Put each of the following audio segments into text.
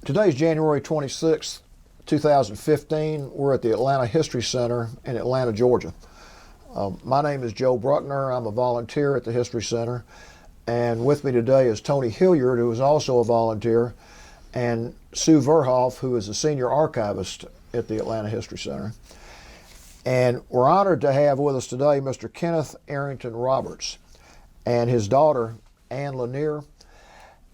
Today's January 26th, 2015. We're at the Atlanta History Center in Atlanta, Georgia. My name is Joe Bruckner. I'm a volunteer at the History Center. And with me today is Tony Hilliard, who is also a volunteer, and Sue Verhoff, who is a senior archivist at the Atlanta History Center. And we're honored to have with us today Mr. Kenneth Arrington Roberts and his daughter, Ann Lanier.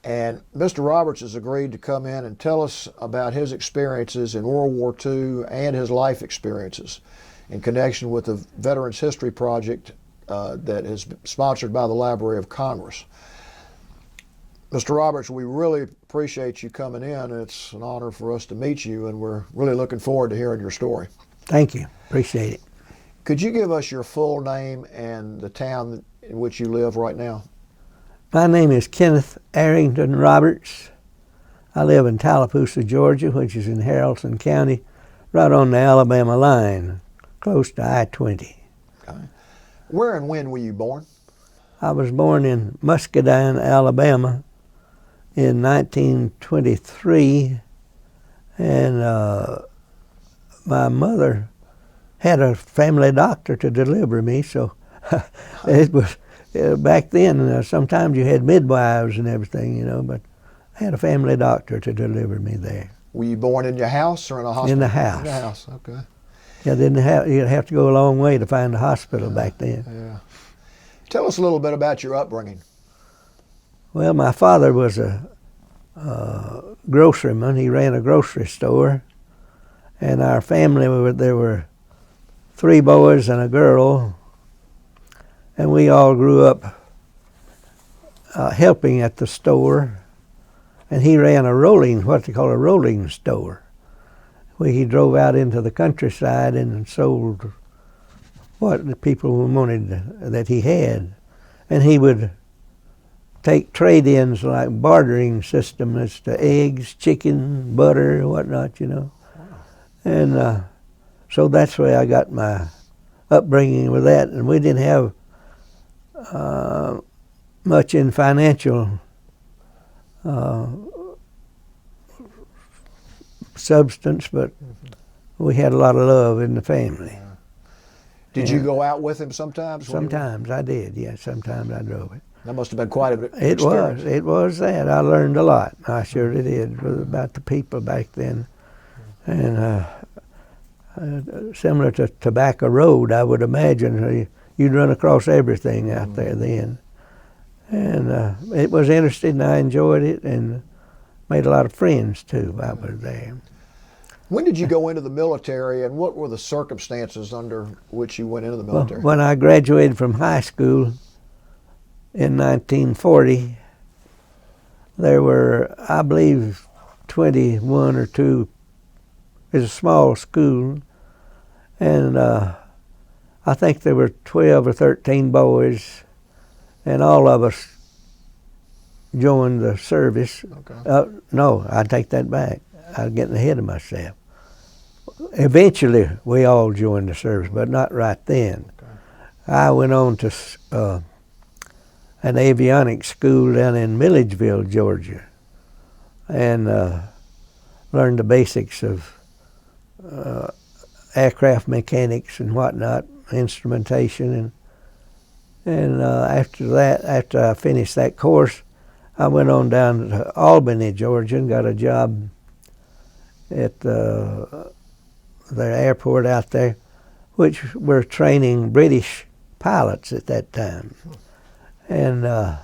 And Mr. Roberts has agreed to come in and tell us about his experiences in World War II and his life experiences in connection with the Veterans History Project that is sponsored by the Library of Congress. Mr. Roberts, we really appreciate you coming in. It's an honor for us to meet you, and we're really looking forward to hearing your story. Thank you. Appreciate it. Could you give us your full name and the town in which you live right now? My name is Kenneth Arrington Roberts. I live in Tallapoosa, Georgia, which is in Haralson County, right on the Alabama line, close to I-20. Okay. Where and when were you born? I was born in Muscadine, Alabama in 1923, and my mother had a family doctor to deliver me, so it was back then, sometimes you had midwives and everything, but I had a family doctor to deliver me there. Were you born in your house or in a hospital? In the house. In the house, okay. Yeah, you'd have to go a long way to find a hospital back then. Yeah. Tell us a little bit about your upbringing. Well, my father was a groceryman. He ran a grocery store, and our family, there were 3 boys and a girl, and we all grew up helping at the store. And he ran what they call a rolling store, where he drove out into the countryside and sold what the people wanted that he had. And he would take trade-ins like bartering system as to eggs, chicken, butter, whatnot, Wow. And so that's where I got my upbringing with that. And we didn't have much in financial substance, but we had a lot of love in the family. Did you go out with him sometimes? Sometimes I did, yes. Sometimes I drove it. That must have been quite a bit. It was that. I learned a lot. I surely did about the people back then. And similar to Tobacco Road, I would imagine you'd run across everything out there then. And it was interesting. I enjoyed it and made a lot of friends too while I was there. When did you go into the military, and what were the circumstances under which you went into the military? Well, when I graduated from high school in 1940, there were, I believe, 21 or 2. It was a small school, and I think there were 12 or 13 boys, and all of us joined the service. Okay. No, I take that back. I'm getting ahead of myself. Eventually, we all joined the service, but not right then. Okay. I went on to an avionics school down in Milledgeville, Georgia, and learned the basics of aircraft mechanics and whatnot, instrumentation, and after that, after I finished that course, I went on down to Albany, Georgia, and got a job at their airport out there, which were training British pilots at that time. And I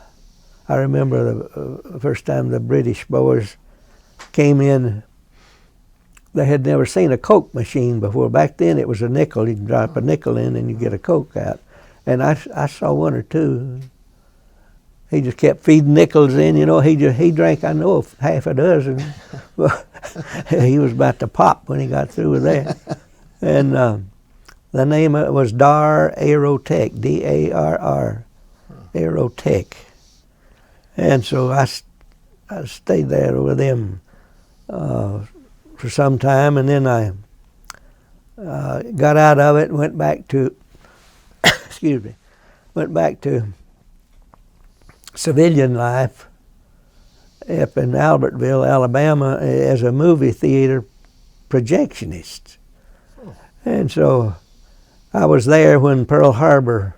remember the first time the British boys came in, they had never seen a Coke machine before. Back then it was a nickel. You'd drop a nickel in and you get a Coke out. And I saw 1 or 2. He just kept feeding nickels in, he drank, I know, half a dozen. He was about to pop when he got through with that. And the name of it was DAR Aerotech, D-A-R-R, Aerotech. And so I stayed there with them for some time, and then I got out of it and went back to, went back to civilian life up in Albertville, Alabama, as a movie theater projectionist. And so I was there when Pearl Harbor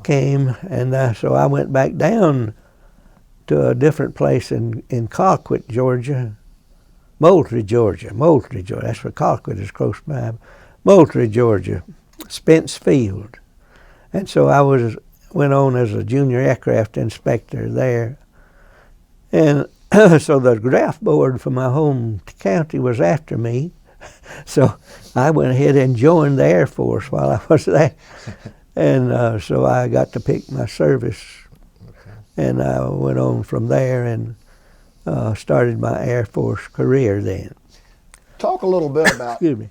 came, and so I went back down to a different place in Colquitt, Georgia. Moultrie, Georgia. That's where Colquitt is close by. Moultrie, Georgia. Spence Field. And so I went on as a junior aircraft inspector there. And so the draft board for my home county was after me. So I went ahead and joined the Air Force while I was there. And so I got to pick my service. Okay. And I went on from there and started my Air Force career then. Talk a little bit about Excuse me.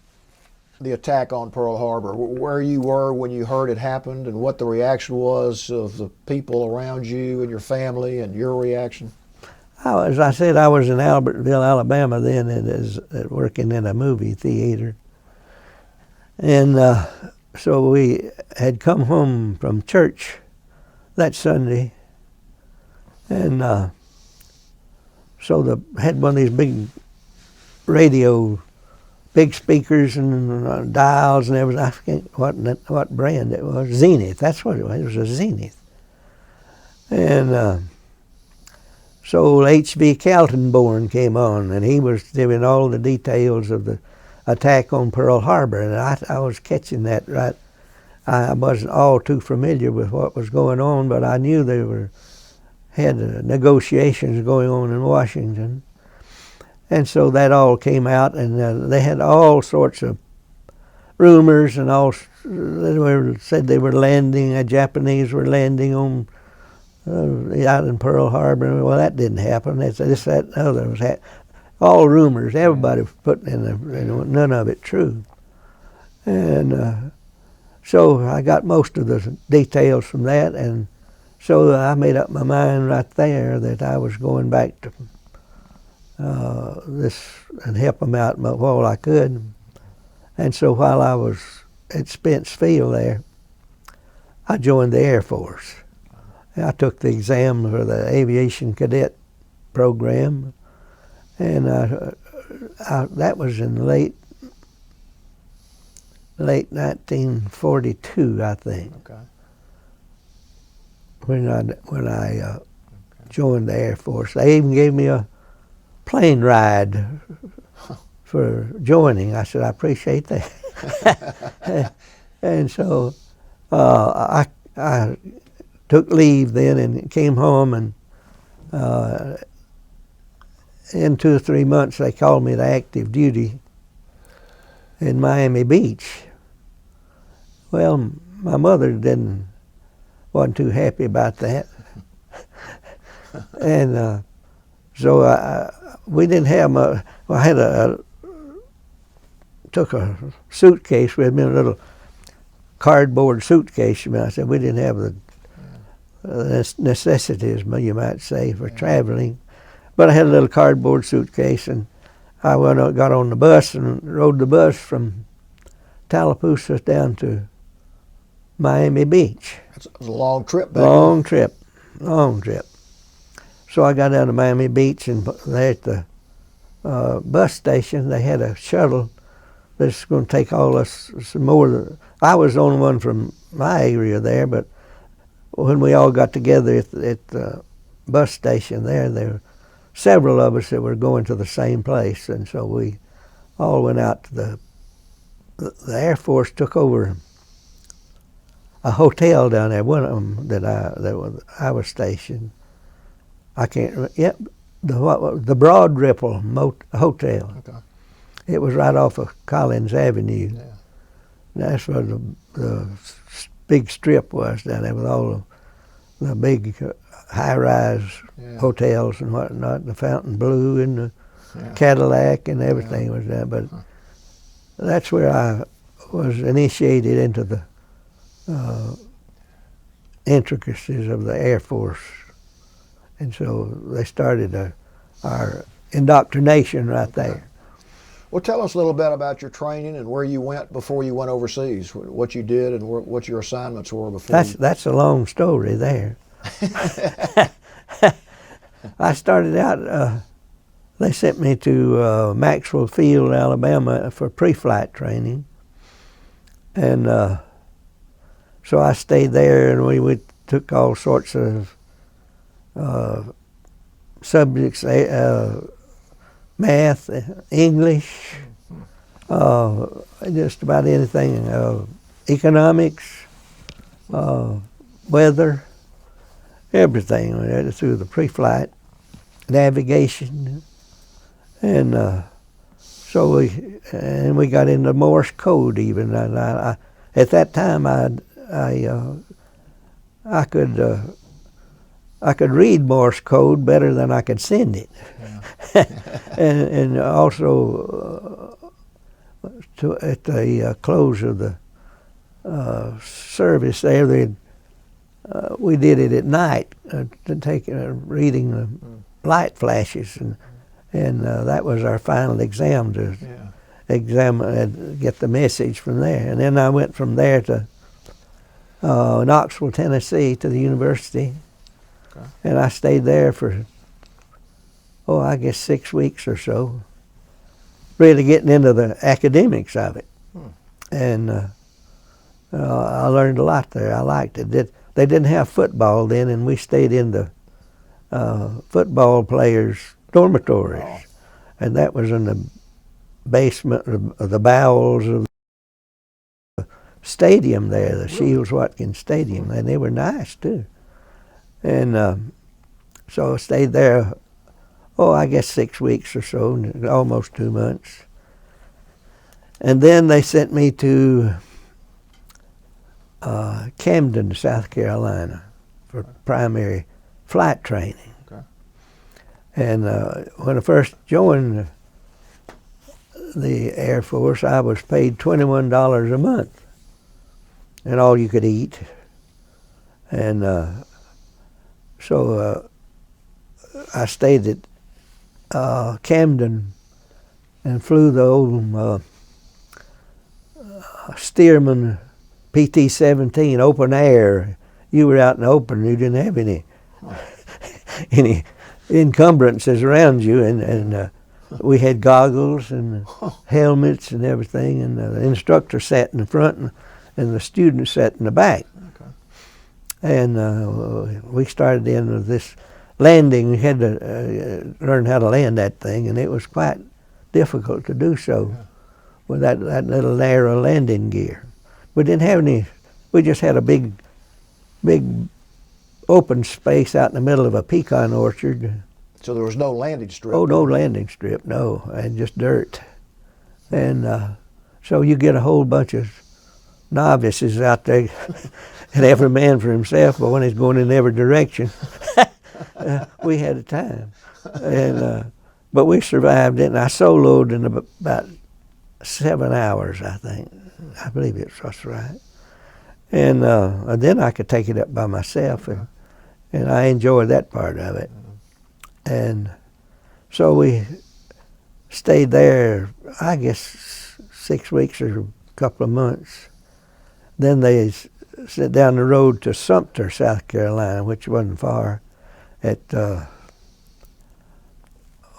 The attack on Pearl Harbor, where you were when you heard it happened, and what the reaction was of the people around you and your family and your reaction. As I said, I was in Albertville, Alabama then, working in a movie theater. And so we had come home from church that Sunday, and so had one of these big radio, big speakers and dials and everything. I forget what brand it was. Zenith, that's what it was. It was a Zenith. And so H.V. Kaltenborn came on, and he was giving all the details of the attack on Pearl Harbor, and I was catching that right. I wasn't all too familiar with what was going on, but I knew they had negotiations going on in Washington. And so that all came out, and they had all sorts of rumors, and said they were landing, the Japanese were landing on out in Pearl Harbor. Well, that didn't happen. This, that, and other was all rumors. Everybody was putting in none of it true. And so I got most of the details from that, and so I made up my mind right there that I was going back to this and help them out while I could. And so while I was at Spence Field there, I joined the Air Force. I took the exam for the aviation cadet program, and that was in late 1942, I think. Okay. When I joined the Air Force, they even gave me a plane ride for joining. I said, I appreciate that. And so I took leave then and came home, and in 2 or 3 months they called me to active duty in Miami Beach. Well, my mother wasn't too happy about that. And so we didn't have much. Well, I took a suitcase with me, a little cardboard suitcase. I said we didn't have the necessities, you might say, for traveling. But I had a little cardboard suitcase, and I got on the bus and rode the bus from Tallapoosa down to Miami Beach. It was a long trip back. Long trip. So I got down to Miami Beach, and there at the bus station, they had a shuttle that's going to take all us some more. I was the only one from my area there, but when we all got together at the bus station there were several of us that were going to the same place, and so we all went out to the Air Force took over a hotel down there. One of them that I was stationed. I can't remember. Yep, the Broad Ripple Hotel. Okay. It was right off of Collins Avenue. Yeah. That's where the big strip was down there with all the big high-rise hotels and whatnot. The Fontainebleau and the Cadillac and everything was there. But that's where I was initiated into the intricacies of the Air Force. And so they started our indoctrination right there. Well, tell us a little bit about your training and where you went before you went overseas, what you did and what your assignments were before. That's a long story there. I started out, they sent me to Maxwell Field, Alabama for pre-flight training. And so I stayed there, and we took all sorts of subjects, math, English, just about anything, economics, weather, everything through the pre-flight, navigation, and so we got into Morse code even. And I at that time I could read Morse code better than I could send it. Yeah. and also at the close of the service there, we did it at night to take reading the light flashes, and that was our final exam to get the message from there. And then I went from there to Knoxville, Tennessee, to the university. Okay. And I stayed there for, I guess 6 weeks or so, really getting into the academics of it. And I learned a lot there. I liked it. They didn't have football then, and we stayed in the football players' dormitories. Oh. And that was in the basement of the bowels of the stadium there, the Shields Watkins Stadium, and they were nice too. And so I stayed there, I guess 6 weeks or so, almost 2 months. And then they sent me to Camden, South Carolina, for primary flight training. Okay. And when I first joined the Air Force, I was paid $21 a month, and all you could eat. And so I stayed at Camden and flew the old Stearman PT-17 open air. You were out in the open, you didn't have any encumbrances around you, and we had goggles and helmets and everything, and the instructor sat in the front and the student sat in the back. Okay. And we started in this landing. We had to learn how to land that thing, and it was quite difficult to do so with that little narrow landing gear. We didn't have any, we just had a big open space out in the middle of a pecan orchard. So there was no landing strip? Oh, no landing strip, no, and just dirt. And so you get a whole bunch of novices out there, and every man for himself, but when he's going in every direction. We had a time. And but we survived it, and I soloed in about 7 hours, I think. I believe that's right. And then I could take it up by myself, and I enjoyed that part of it. And so we stayed there, I guess 6 weeks or a couple of months. Then they sent down the road to Sumter, South Carolina, which wasn't far, at,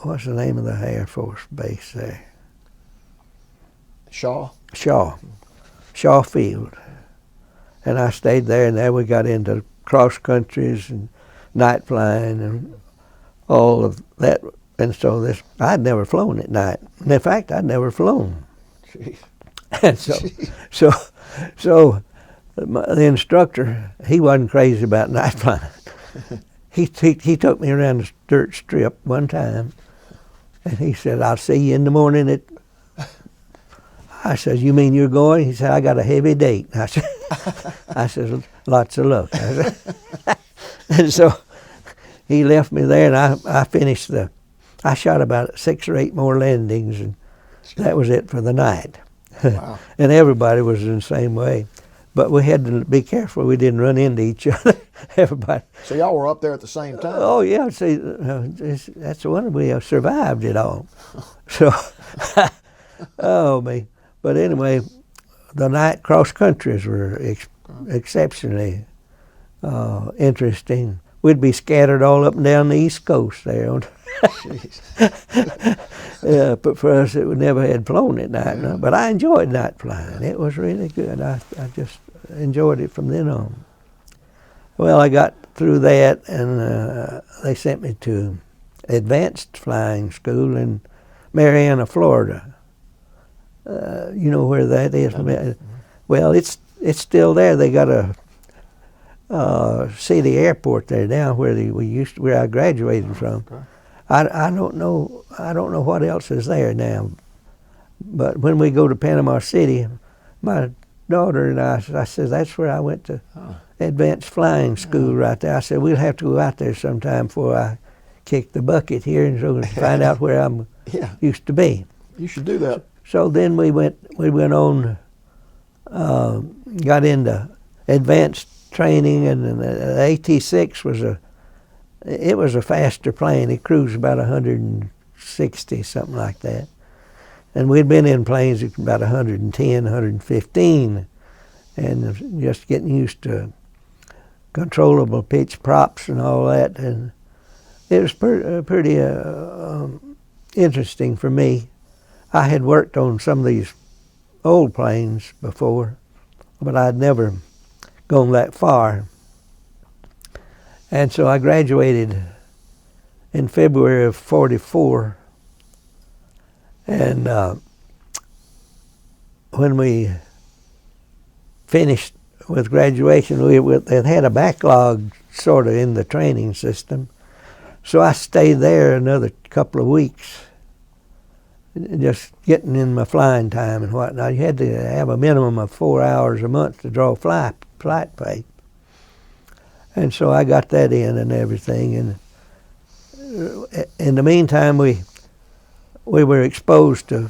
what's the name of the Air Force base there? Shaw Field. And I stayed there, and there we got into cross countries and night flying and all of that. And so I'd never flown at night. And in fact, I'd never flown. Jeez. And so the instructor, he wasn't crazy about night flying. He took me around the dirt strip one time, and he said, "I'll see you in the morning I said, "You mean you're going?" He said, "I got a heavy date." I said, "Lots of luck." And so he left me there, and I finished I shot about 6 or 8 more landings, and that was it for the night. Wow. And everybody was in the same way. But we had to be careful we didn't run into each other. Everybody. So y'all were up there at the same time? Oh, yeah. See, that's the one we survived it all. So, oh, me. But anyway, the night cross countries were exceptionally interesting. we'd be scattered all up and down the East Coast there. Yeah, but for us, we never had flown at night. No. But I enjoyed night flying. It was really good. I just enjoyed it from then on. Well, I got through that, and they sent me to advanced flying school in Marianna, Florida. You know where that is? Well, it's still there. They got a city airport there now where I graduated from. Okay. I don't know what else is there now. But when we go to Panama City, my daughter and I said, that's where I went to advanced flying school right there. I said, we'll have to go out there sometime before I kick the bucket here and so find out where I'm used to be. You should do that. So then we went on, got into advanced training, and the AT-6 was a faster plane. It cruised about 160, something like that. And we'd been in planes at about 110, 115, and just getting used to controllable pitch props and all that. And it was pretty interesting for me. I had worked on some of these old planes before, but I'd never gone that far. And so I graduated in February of '44. And when we finished with graduation, they had a backlog sort of in the training system. So I stayed there another couple of weeks, just getting in my flying time and whatnot. You had to have a minimum of 4 hours a month to draw flight pay. And so I got that in and everything. And in the meantime, we were exposed to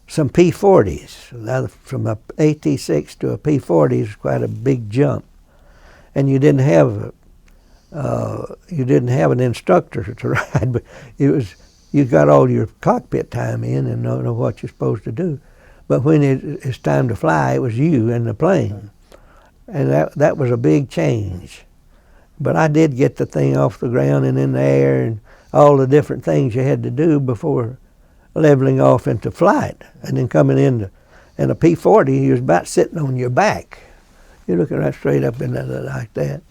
some P-40s. Now, from a AT-6 to a P-40 is quite a big jump. And you didn't have an instructor to ride, but you got all your cockpit time in and know what you're supposed to do. But when it's time to fly, it was you and the plane. And that was a big change. But I did get the thing off the ground and in the air and all the different things you had to do before leveling off into flight. And then coming in a P-40, you was about sitting on your back. You're looking right straight up in there like that.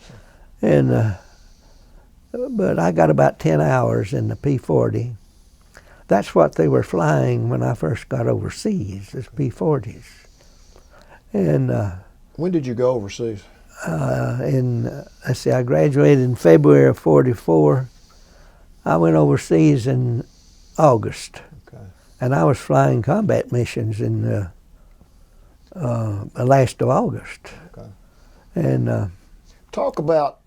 And but I got about 10 hours in the P-40. That's what they were flying when I first got overseas, is P-40s. And when did you go overseas? I graduated in February of '44. I went overseas in August. Okay. And I was flying combat missions in the last of August. Okay. And talk about,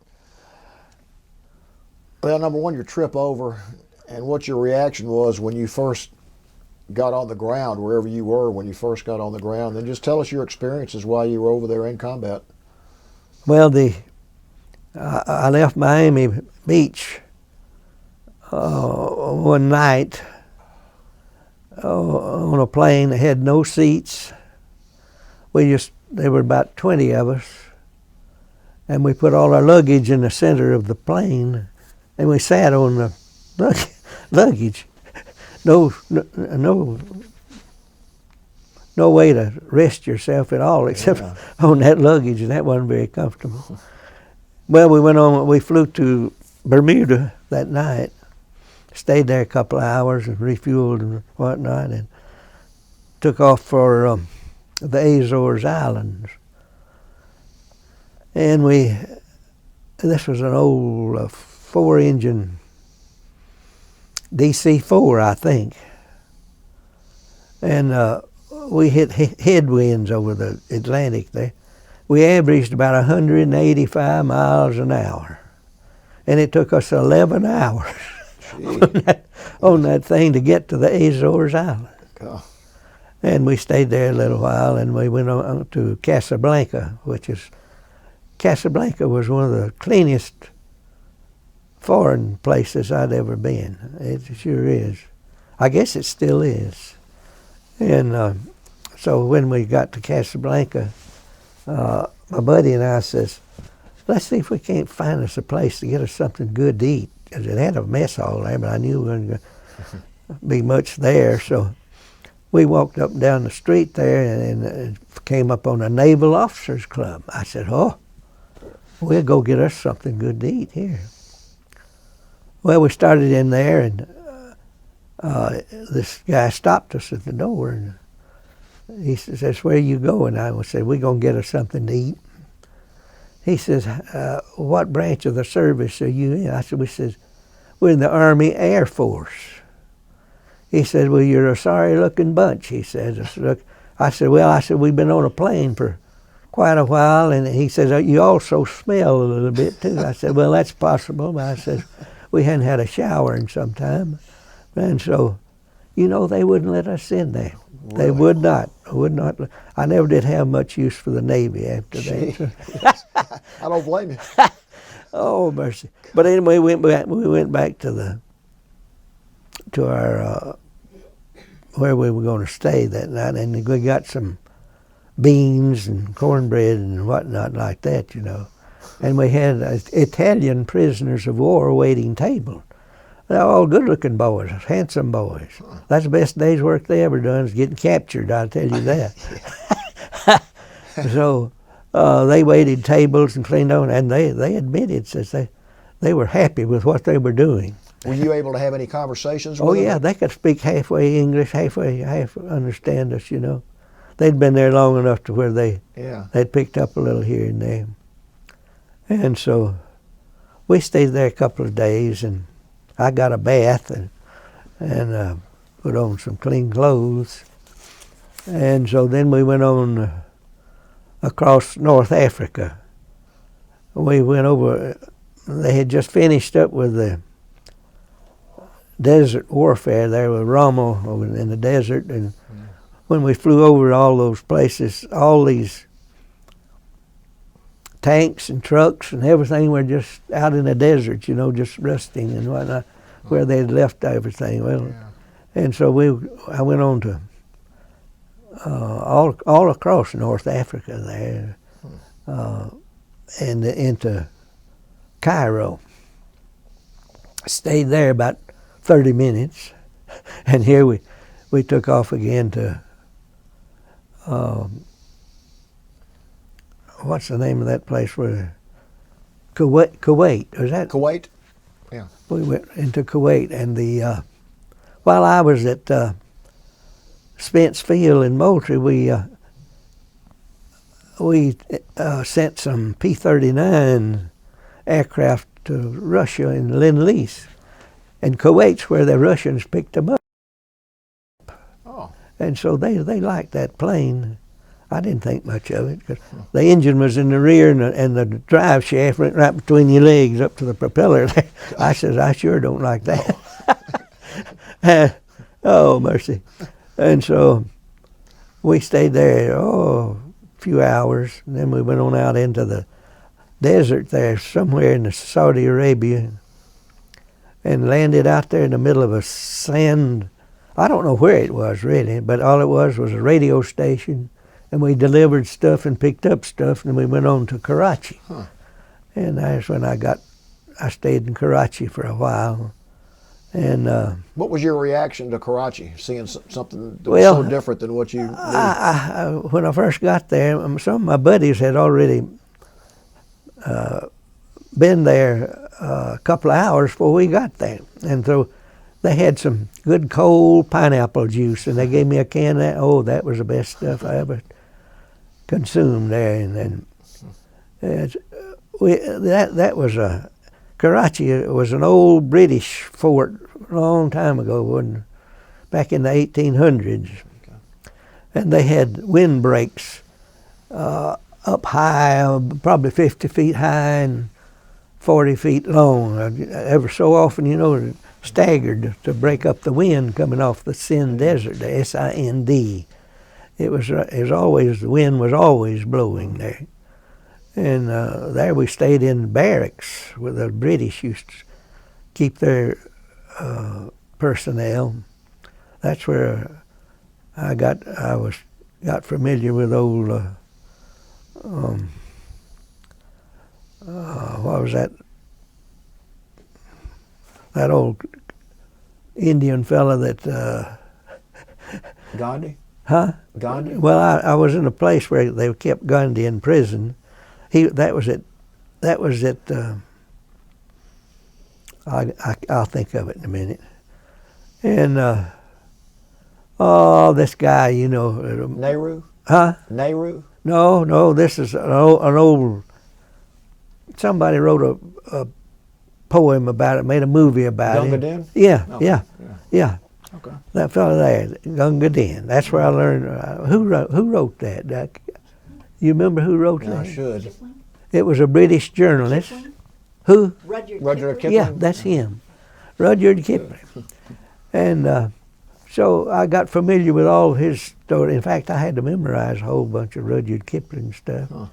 well, number one, your trip over and what your reaction was when you first got on the ground, wherever you were when you first got on the ground. Then just tell us your experiences while you were over there in combat. Well, I left Miami Beach one night on a plane that had no seats. There were about 20 of us, and we put all our luggage in the center of the plane, and we sat on the luggage. No way to rest yourself at all except on that luggage, and that wasn't very comfortable. Well, we flew to Bermuda that night, stayed there a couple of hours and refueled and whatnot, and took off for the Azores Islands. And this was an old 4-engine DC-4, I think. And we hit headwinds over the Atlantic there. We averaged about 185 miles an hour. And it took us 11 hours on that thing to get to the Azores Islands. Oh. And we stayed there a little while, and we went on to Casablanca, Casablanca was one of the cleanest foreign places I'd ever been. It sure is. I guess it still is. And so when we got to Casablanca, my buddy and I says, let's see if we can't find us a place to get us something good to eat. Because it had a mess hall there, but I knew we wasn't going to be much there. So we walked up and down the street there and came up on a Naval Officers Club. I said, oh, we'll go get us something good to eat here. Well, we started in there, and this guy stopped us at the door, and he says, where are you going? I said, we're going to get us something to eat. He says, what branch of the service are you in? I said, we're in the Army Air Force. He said, well, you're a sorry-looking bunch, he said. I said, we've been on a plane for quite a while, and he says, you also smell a little bit, too. I said, well, that's possible. But I said, we hadn't had a shower in some time. And so, you know, they wouldn't let us in there. Really? They would not. I never did have much use for the Navy after that. I don't blame you. Oh, mercy. But anyway, we went back to our where we were going to stay that night, and we got some beans and cornbread and whatnot like that, you know. And we had Italian prisoners of war waiting table. They're all good-looking boys, handsome boys. That's the best day's work they ever done, is getting captured, I'll tell you that. So they waited tables and cleaned on, and they admitted, says they were happy with what they were doing. Were you able to have any conversations with them? Oh, yeah, they could speak halfway English, half understand us, you know. They'd been there long enough to where they'd picked up a little here and there. And so we stayed there a couple of days, and I got a bath and put on some clean clothes. And so then we went on across North Africa. We went over, they had just finished up with the desert warfare there with Rommel over in the desert. And when we flew over all those places, all these tanks and trucks and everything were just out in the desert, you know, just resting and whatnot, where they'd left everything. Well, and so I went on to all across North Africa there, and into Cairo. Stayed there about 30 minutes, and here we took off again to what's the name of that place where Kuwait? Was that Kuwait? Yeah. We went into Kuwait, and while I was at Spence Field in Moultrie, we sent some P-39 aircraft to Russia in Lend-Lease, and Kuwait's where the Russians picked them up. Oh. And so they liked that plane. I didn't think much of it, because the engine was in the rear, and the drive shaft went right between your legs up to the propeller. I said, I sure don't like that. Oh, mercy. And so we stayed there, a few hours, and then we went on out into the desert there, somewhere in Saudi Arabia, and landed out there in the middle of a sand. I don't know where it was, really, but all it was a radio station. And we delivered stuff and picked up stuff, and we went on to Karachi. Huh. And that's when I stayed in Karachi for a while. And what was your reaction to Karachi, seeing something that was so different than what you knew? When I first got there, some of my buddies had already been there a couple of hours before we got there. And so they had some good cold pineapple juice, and they gave me a can of that. Oh, that was the best stuff I ever consumed there. And then that was Karachi was an old British fort a long time ago, back in the 1800s. Okay. And they had windbreaks up high, probably 50 feet high and 40 feet long. Ever so often, you know, staggered to break up the wind coming off the Sind Desert, the S-I-N-D. The wind was always blowing there. And there we stayed in barracks where the British used to keep their personnel. That's where I got familiar with old what was that? That old Indian fella that. Gandhi? Huh? Gandhi? Well, I was in a place where they kept Gandhi in prison. That was it. I'll think of it in a minute. And this guy, you know. Nehru? Huh? Nehru? No. This is an old. Somebody wrote a poem about it, made a movie about Gunga it. Din? Yeah, Okay. yeah. Okay. That fella there, Gunga Din. That's where I learned. Who wrote that? You remember who wrote Yeah, that? I should. Kipling? It was a British journalist. Kipling? Who? Rudyard Kipling? Yeah, that's him. Rudyard Kipling. And so I got familiar with all his story. In fact, I had to memorize a whole bunch of Rudyard Kipling stuff. Huh.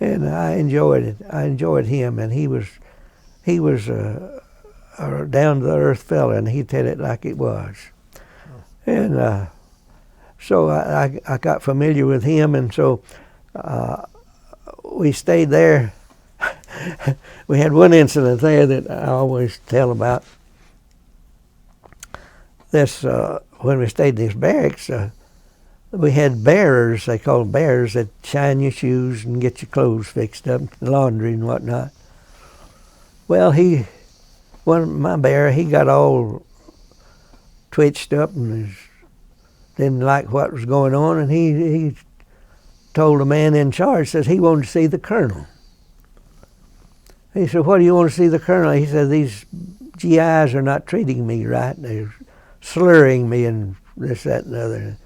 And I enjoyed it. I enjoyed him, and he was a down to the earth fella, and he'd tell it like it was. And so I got familiar with him, and so we stayed there. We had one incident there that I always tell about. This when we stayed in these barracks, we had bearers. They called them bearers that shine your shoes and get your clothes fixed up, laundry and whatnot. Well, my bearer, he got all twitched up and didn't like what was going on, and he told the man in charge, says he wanted to see the colonel. He said, "What do you want to see the colonel?" He said, "These GIs are not treating me right. They're slurring me and this, that, and the other."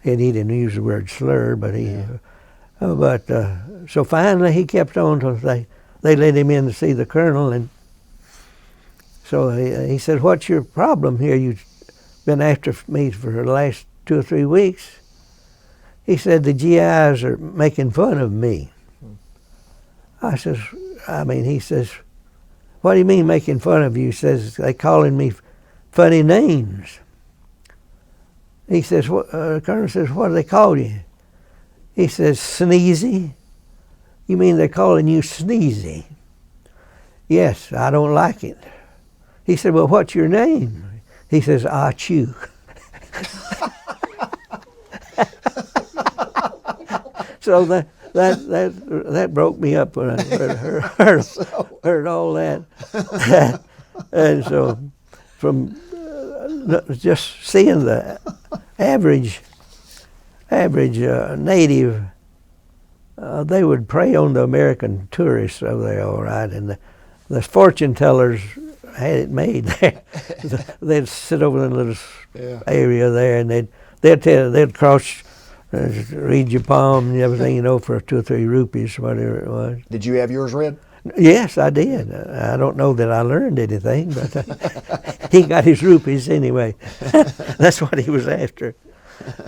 And he didn't use the word slur, but so finally he kept on till they let him in to see the colonel, and so he said, "What's your problem here? You've been after me for the last 2 or 3 weeks." He said, "The GIs are making fun of me." He says, "What do you mean making fun of you?" He says, "They calling me funny names." He says, the colonel says, "What do they call you?" He says, "Sneezy." "You mean they're calling you Sneezy?" "Yes, I don't like it." He said, "Well, what's your name?" He says, "Ah Chew." So that broke me up when I heard all that. And so from just seeing the average native, they would prey on the American tourists over there, all right, and the fortune tellers had it made there. They'd sit over in a little area there, and they'd cross, read your palm and everything, for 2 or 3 rupees, whatever it was. Did you have yours read? Yes, I did. I don't know that I learned anything, but he got his rupees anyway. That's what he was after.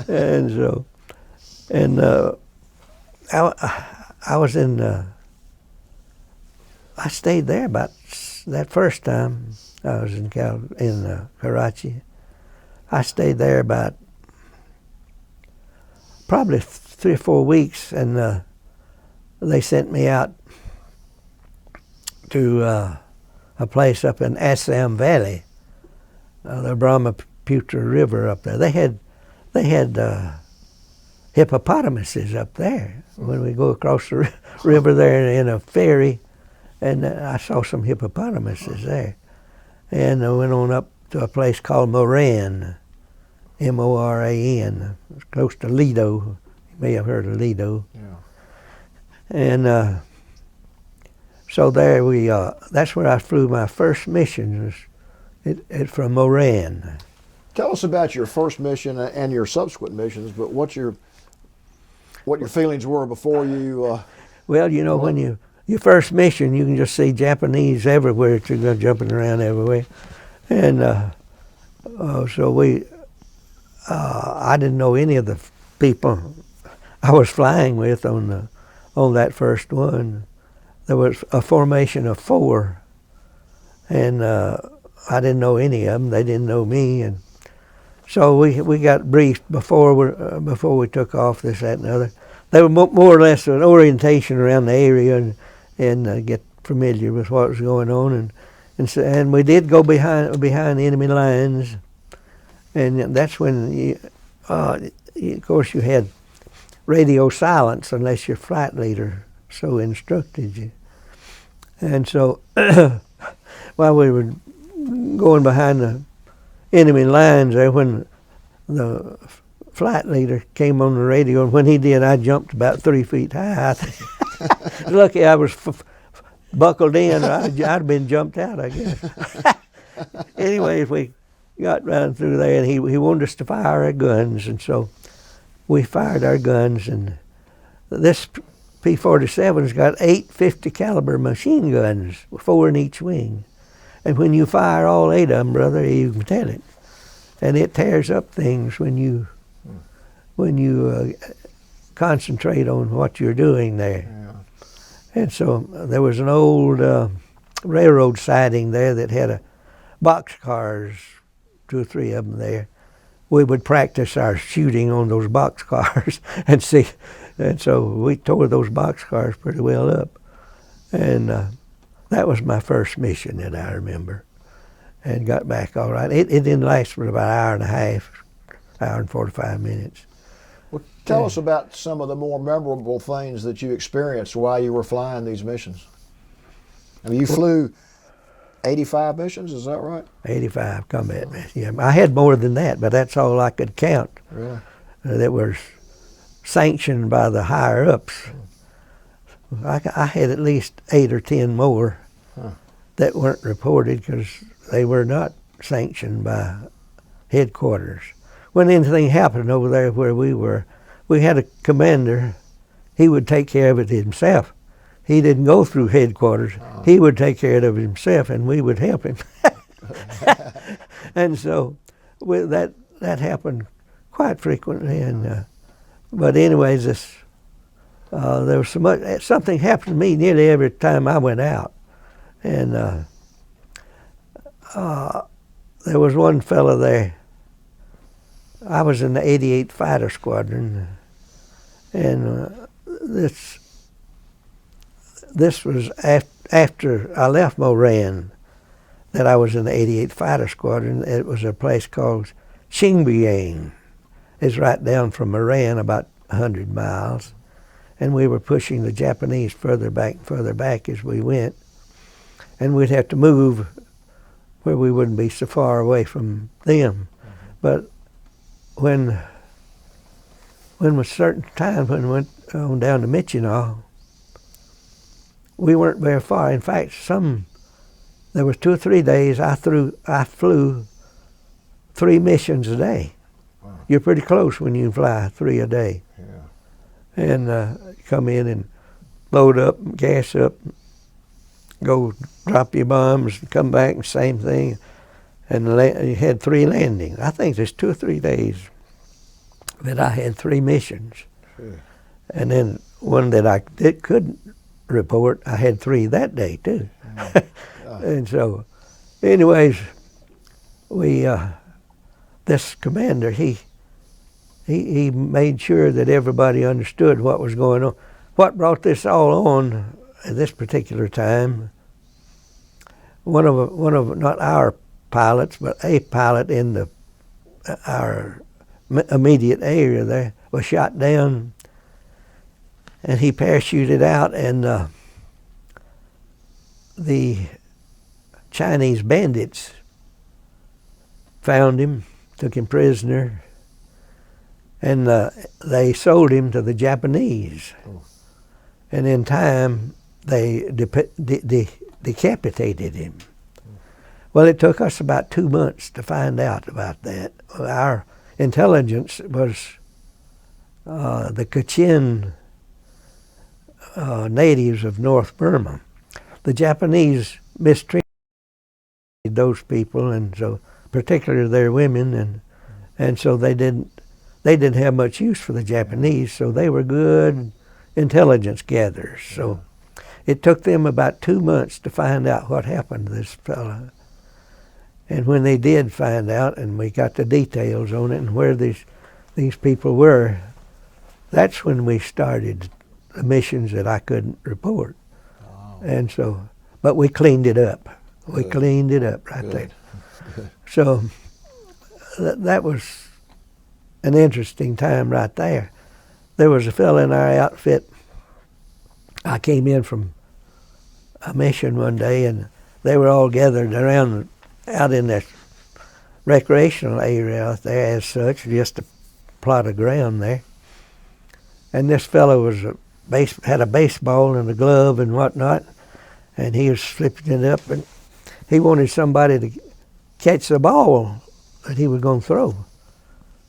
And so, I was I stayed there about that first time I was in Karachi. I stayed there about probably 3 or 4 weeks, and they sent me out to a place up in Assam Valley, the Brahmaputra River up there. They had hippopotamuses up there. When we go across the river there in a ferry, and I saw some hippopotamuses there. And I went on up to a place called Moran, Moran. It's close to Lido. You may have heard of Lido. Yeah. And so there that's where I flew my first mission, from Moran. Tell us about your first mission and your subsequent missions, but what your feelings were before you... Well, when your first mission, you can just see Japanese everywhere. You're jumping around everywhere. And so I didn't know any of the people I was flying with on that first one. There was a formation of 4, and I didn't know any of them. They didn't know me, and so we got briefed before we took off, this, that, and the other. They were more or less an orientation around the area, and get familiar with what was going on, and we did go behind enemy lines, and that's when of course you had radio silence unless your flight leader so instructed you. And so while we were going behind the enemy lines there, when the flight leader came on the radio, and when he did, I jumped about 3 feet high. Lucky I was buckled in, or I'd have been jumped out, I guess. Anyways, we got right through there, and he wanted us to fire our guns, and so we fired our guns, and this P-47's got 8 50 caliber machine guns, 4 in each wing. And when you fire all 8 of them, brother, you can tell it. And it tears up things when you concentrate on what you're doing there. Yeah. And so there was an old railroad siding there that had boxcars, 2 or 3 of them there. We would practice our shooting on those boxcars and see. And so we tore those boxcars pretty well up. And that was my first mission that I remember, and got back all right. It didn't last for about an hour and a half, hour and 45 minutes. Well, tell us about some of the more memorable things that you experienced while you were flying these missions. I mean, you flew 85 missions, is that right? 85 combat missions, yeah. I had more than that, but that's all I could count. Really? That was sanctioned by the higher-ups. I had at least 8 or 10 more that weren't reported because they were not sanctioned by headquarters. When anything happened over there where we were, we had a commander. He would take care of it himself. He didn't go through headquarters. He would take care of it himself, and we would help him. And so that happened quite frequently. And but anyways, there was something happened to me nearly every time I went out. And there was one fellow there. I was in the 88th Fighter Squadron, and this was after I left Moran that I was in the 88th Fighter Squadron. It was a place called Xinjiang. It's right down from Moran, about 100 miles. And we were pushing the Japanese further back as we went. And we'd have to move where we wouldn't be so far away from them. But when was certain times when we went on down to Michino, we weren't very far. In fact, there was 2 or 3 days I flew 3 missions a day. Wow. You're pretty close when you fly 3 a day. Yeah. And come in and load up, gas up, go drop your bombs, and come back, and same thing. And you had 3 landings. I think there's 2 or 3 days that I had 3 missions. Sure. And then one that I couldn't report, I had 3 that day too. And so, anyways, this commander, he made sure that everybody understood what was going on. What brought this all on at this particular time, one of not our pilots, but a pilot in our immediate area there was shot down, and he parachuted out, and the Chinese bandits found him, took him prisoner, and they sold him to the Japanese. Oh. And in time, they decapitated him. Well, it took us about 2 months to find out about that. Our intelligence was the Kachin natives of North Burma. The Japanese mistreated those people, and so particularly their women, and so they didn't have much use for the Japanese. So they were good intelligence gatherers. So it took them about 2 months to find out what happened to this fellow. And when they did find out, and we got the details on it and where these people were, that's when we started the missions that I couldn't report. Oh. And so, but we cleaned it up. We cleaned it up right there. So that was an interesting time right there. There was a fellow in our outfit. I came in from a mission one day, and they were all gathered around out in this recreational area out there as such, just a plot of ground there. And this fellow was had a baseball and a glove and whatnot, and he was flipping it up, and he wanted somebody to catch the ball that he was going to throw.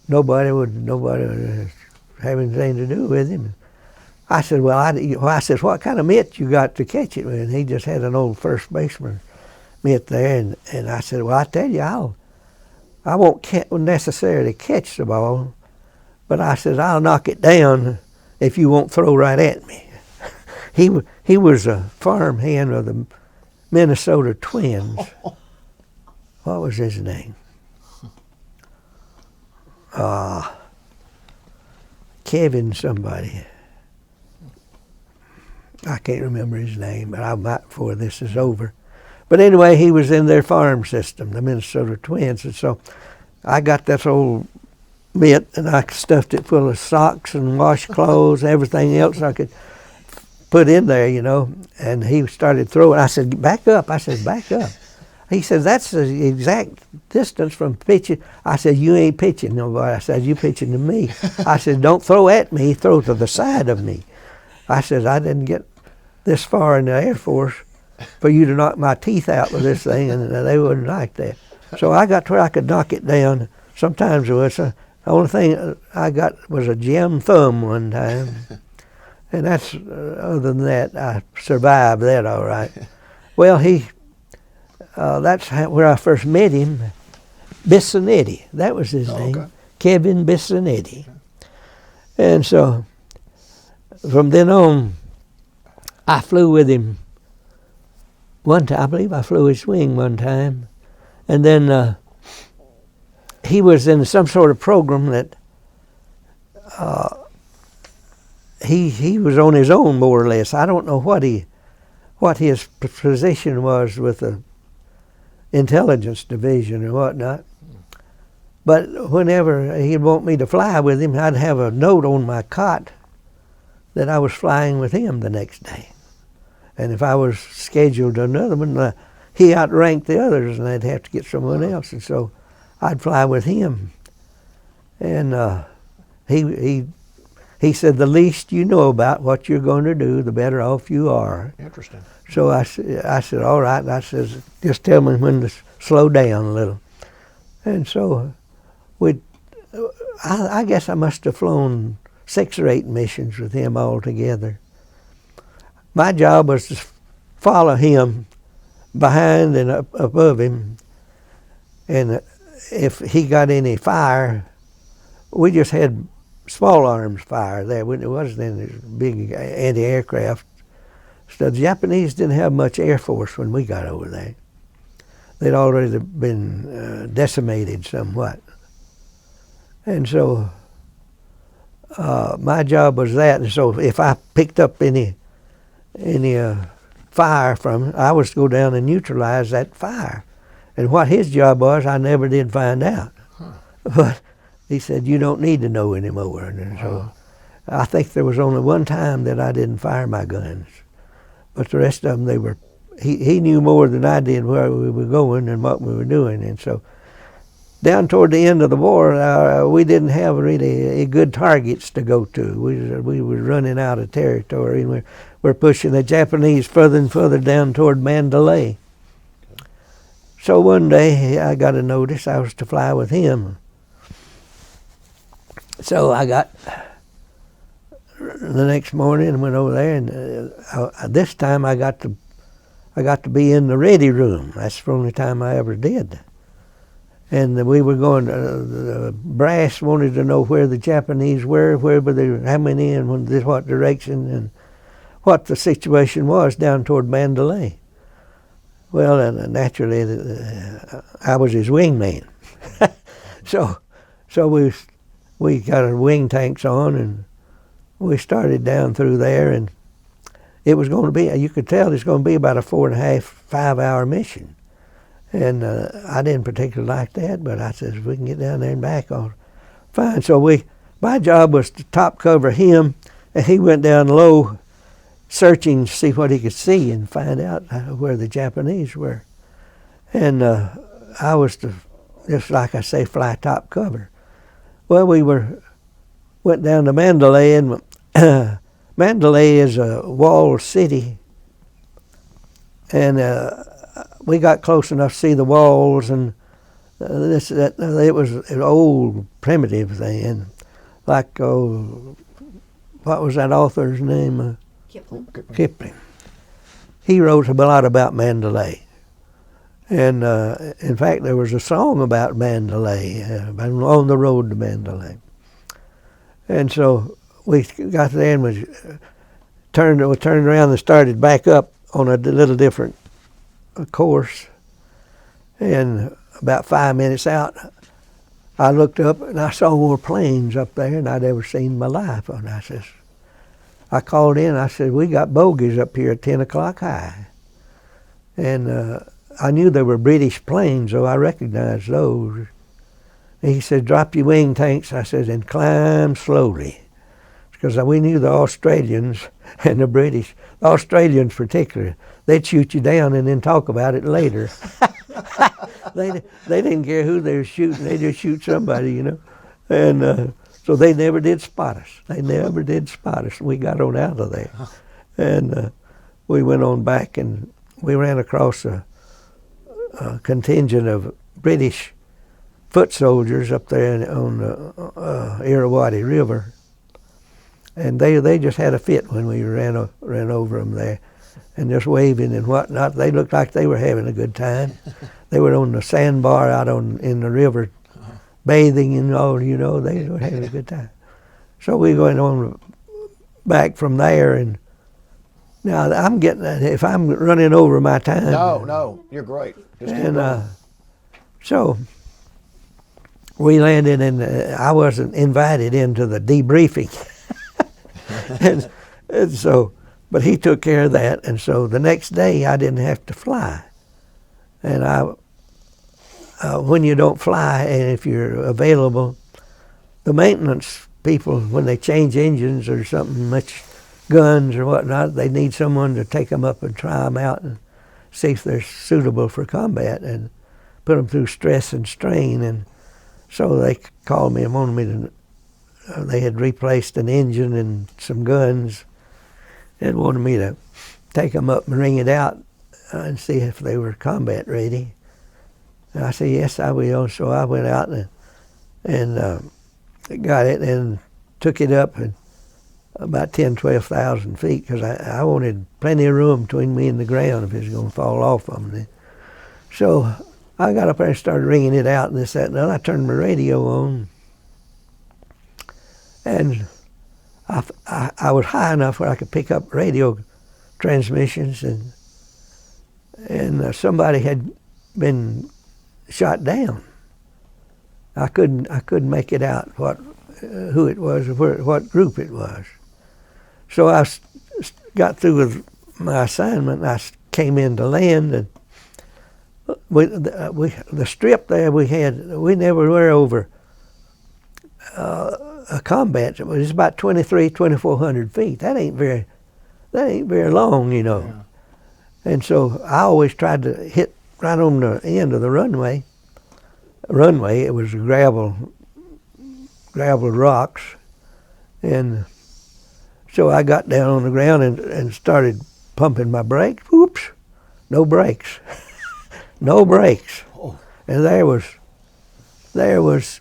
Nobody would have anything to do with him. I said, I said, what kind of mitt you got to catch it with? And he just had an old first baseman mitt there, and I said, well, I tell you, I won't necessarily catch the ball, but I said, I'll knock it down if you won't throw right at me. He was a farm hand of the Minnesota Twins. What was his name? Kevin somebody. I can't remember his name, but I might before this is over. But anyway, he was in their farm system, the Minnesota Twins, and so I got this old mitt, and I stuffed it full of socks and washcloths, everything else I could put in there, you know. And he started throwing. I said, back up. I said, back up. He said, that's the exact distance from pitching. I said, you ain't pitching nobody. I said, you pitching to me. I said, don't throw at me, throw to the side of me. I said, I didn't get this far in the Air Force for you to knock my teeth out with this thing, and they wouldn't like that. So I got to where I could knock it down. Sometimes it was, the only thing I got was a gem thumb one time. And that's, other than that, I survived that all right. Well, that's where I first met him, Bissonnetti. That was his name, okay. Kevin Bissonnetti. Okay. And so from then on, I flew with him one time. I believe I flew his wing one time. And then he was in some sort of program that he was on his own, more or less. I don't know what his position was with the intelligence division or whatnot. But whenever he'd want me to fly with him, I'd have a note on my cot that I was flying with him the next day. And if I was scheduled to another one, he outranked the others, and they'd have to get someone else. And so I'd fly with him. And he said, the least you know about what you're going to do, the better off you are. Interesting. So I said, all right. And I said, just tell me when to slow down a little. And so I guess I must have flown 6 or 8 missions with him altogether. My job was to follow him behind and up above him. And if he got any fire, we just had small arms fire there. It wasn't any big anti-aircraft. So the Japanese didn't have much Air Force when we got over there. They'd already been decimated somewhat. And so my job was that. And so if I picked up any fire from it, I was to go down and neutralize that fire. And what his job was, I never did find out. Huh. But he said, you don't need to know anymore. And so I think there was only one time that I didn't fire my guns. But the rest of them, he knew more than I did where we were going and what we were doing. And so down toward the end of the war, we didn't have really good targets to go to. We were running out of territory, and we're pushing the Japanese further and further down toward Mandalay. So one day I got a notice I was to fly with him. So I got the next morning and went over there, and this time I got to be in the ready room. That's the only time I ever did. And we were going. The brass wanted to know where the Japanese were, how many, and what direction, and what the situation was down toward Mandalay. Well, and naturally, I was his wingman. So we got our wing tanks on, and we started down through there, and it was going to be, you could tell it's going to be about a 4.5, 5 hour mission. And I didn't particularly like that, but I said, if we can get down there and back, all fine. So my job was to top cover him, and he went down low searching to see what he could see and find out where the Japanese were. And I was to, just like I say, fly top cover. Well, went down to Mandalay, and Mandalay is a walled city, and we got close enough to see the walls, and it was an old primitive thing, like what was that author's name? Kipling. He wrote a lot about Mandalay, and in fact there was a song about Mandalay, On the Road to Mandalay. And so we got there and we turned around and started back up on a little different course. And about 5 minutes out, I looked up and I saw more planes up there than I'd ever seen in my life. And I called in, I said, we got bogies up here at 10 o'clock high. And I knew they were British planes, so I recognized those. And he said, drop your wing tanks. I said, and climb slowly. Because we knew the Australians and the British, the Australians particularly, they'd shoot you down and then talk about it later. They didn't care who they were shooting, they just shoot somebody, you know. And so they never did spot us. They never did spot us. We got on out of there. And we went on back, and we ran across a contingent of British foot soldiers up there on the Irrawaddy River. And they just had a fit when we ran over them there, and just waving and whatnot. They looked like they were having a good time. They were on the sandbar out in the river, bathing and all, you know. They were having a good time. So we went on back from there, and now I'm getting, if I'm running over my time. No, you're great. Just keep going. So we landed, and I wasn't invited into the debriefing. and so, but he took care of that, and so the next day I didn't have to fly. And when you don't fly, and if you're available, the maintenance people, when they change engines or something, much guns or whatnot, they need someone to take them up and try them out and see if they're suitable for combat and put them through stress and strain. And so they called me and wanted me to. They had replaced an engine and some guns, and wanted me to take them up and wring it out and see if they were combat ready. And I said, yes, I will. So I went out and got it and took it up and about 10,000, 12,000 feet, because I wanted plenty of room between me and the ground if it was going to fall off on me. So I got up there and started wringing it out and this, that, and then I turned my radio on. And I was high enough where I could pick up radio transmissions, and somebody had been shot down. I couldn't make it out who it was or what group it was. So I got through with my assignment, and I came in to land, and the strip there we never were over a combat. It was about 2,400 feet. That ain't very long, you know. Yeah. And so I always tried to hit right on the end of the runway. It was gravel rocks, and so I got down on the ground and started pumping my brakes. Whoops, no brakes, no brakes. Oh. And there was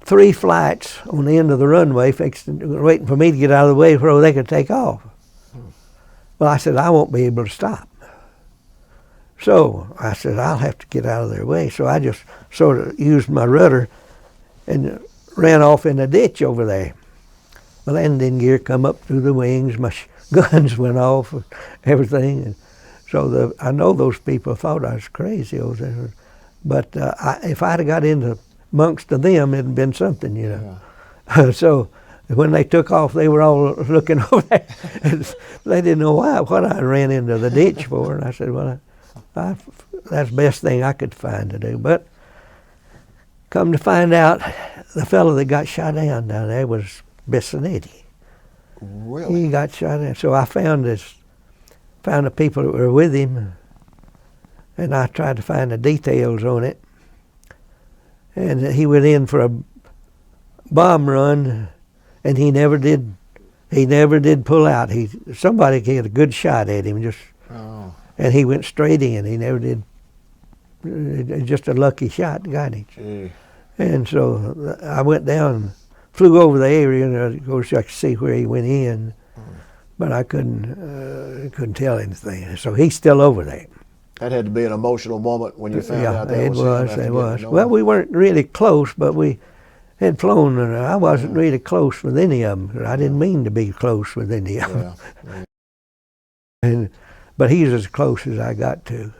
3 flights on the end of the runway waiting for me to get out of the way before they could take off. Well, I said, I won't be able to stop. So I said, I'll have to get out of their way. So I just sort of used my rudder and ran off in a ditch over there. My landing gear come up through the wings, my guns went off, and everything. And so I know those people thought I was crazy over there. But if I'd have got into amongst them, it'd been something, you know. Yeah. So when they took off, they were all looking over there. They didn't know what I ran into the ditch for. And I said, well, that's the best thing I could find to do. But come to find out, the fellow that got shot down there was Bissonnetti. Really? He got shot down. So I found the people that were with him, and I tried to find the details on it. And he went in for a bomb run, and he never did pull out. Somebody had a good shot at him, and he went straight in. He never did. Just a lucky shot got him. Gee. And so I went down, flew over the area, and of course I could see where he went in, but I couldn't tell anything. So he's still over there. That had to be an emotional moment when you found out that it was him. It was. Well, we weren't really close, but we had flown, and I wasn't really close with any of them. I didn't mean to be close with any of them. Yeah. But he's as close as I got to.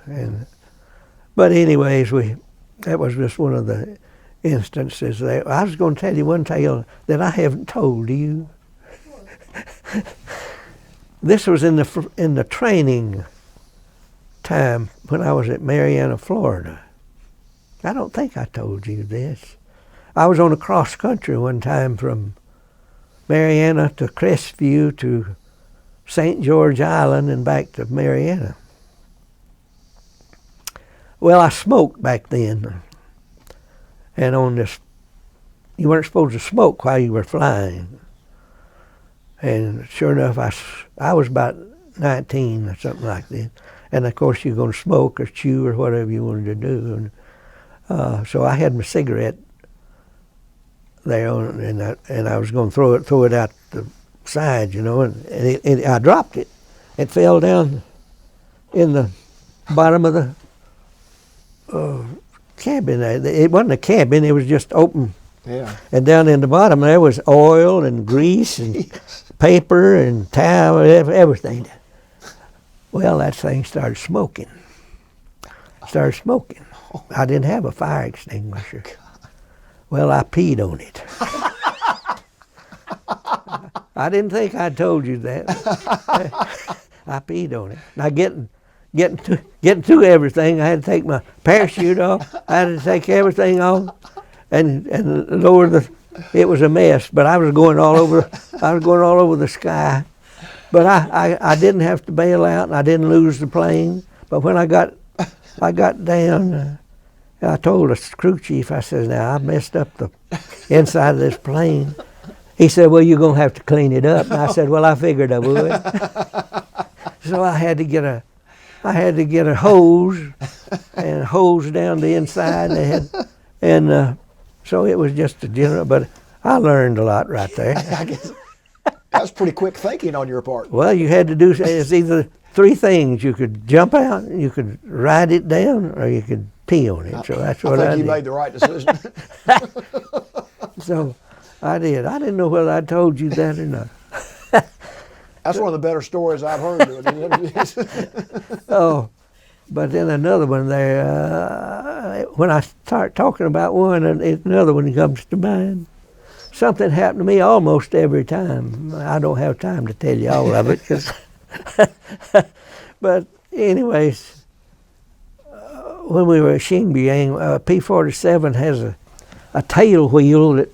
But anyways, that was just one of the instances there. I was going to tell you one tale that I haven't told you. This was in the training time when I was at Marianna, Florida. I don't think I told you this. I was on a cross country one time from Marianna to Crestview to St. George Island and back to Marianna. Well, I smoked back then. And on this, you weren't supposed to smoke while you were flying. And sure enough, I was about 19 or something like that. And of course, you're going to smoke or chew or whatever you wanted to do. And so I had my cigarette there, and I was going to throw it out the side, and I dropped it. It fell down in the bottom of the cabin. It wasn't a cabin; it was just open. Yeah. And down in the bottom there was oil and grease and paper and towel, everything. Well, that thing started smoking. I didn't have a fire extinguisher. Well, I peed on it. I didn't think I told you that. I peed on it. Now getting to everything, I had to take my parachute off. I had to take everything off and lower it was a mess, but I was going all over the sky. But I didn't have to bail out, and I didn't lose the plane. But when I got down, I told the crew chief, I said, now I messed up the inside of this plane. He said, well, you're going to have to clean it up. And I said, well, I figured I would. So I had to get a hose and hose down the inside. So it was just a general, but I learned a lot right there. I guess that's pretty quick thinking on your part. Well, you had to do, it's either three things. You could jump out, you could ride it down, or you could pee on it. So that's what I did. I think you made the right decision. So I did. I didn't know whether I told you that or not. That's one of the better stories I've heard doing these interviews. Oh, but then another one there, when I start talking about one, another one comes to mind. Something happened to me almost every time. I don't have time to tell you all of it. But anyways, when we were at Xinjiang, P-47 has a tail wheel that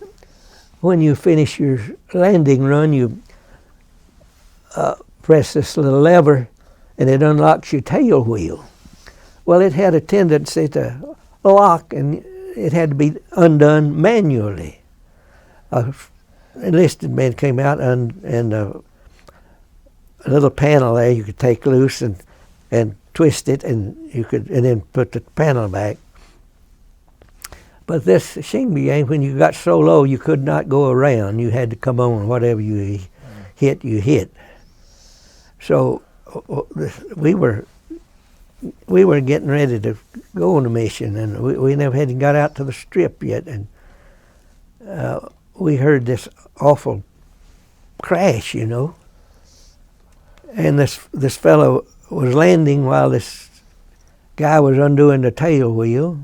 when you finish your landing run, you press this little lever and it unlocks your tail wheel. Well, it had a tendency to lock, and it had to be undone manually. A enlisted man came out and a little panel there you could take loose and twist it, and then put the panel back. But this Xinjiang, when you got so low, you could not go around. You had to come on. Whatever you hit, you hit. So we were getting ready to go on a mission, and we never had got out to the strip yet, and we heard this awful crash, and this fellow was landing while this guy was undoing the tail wheel,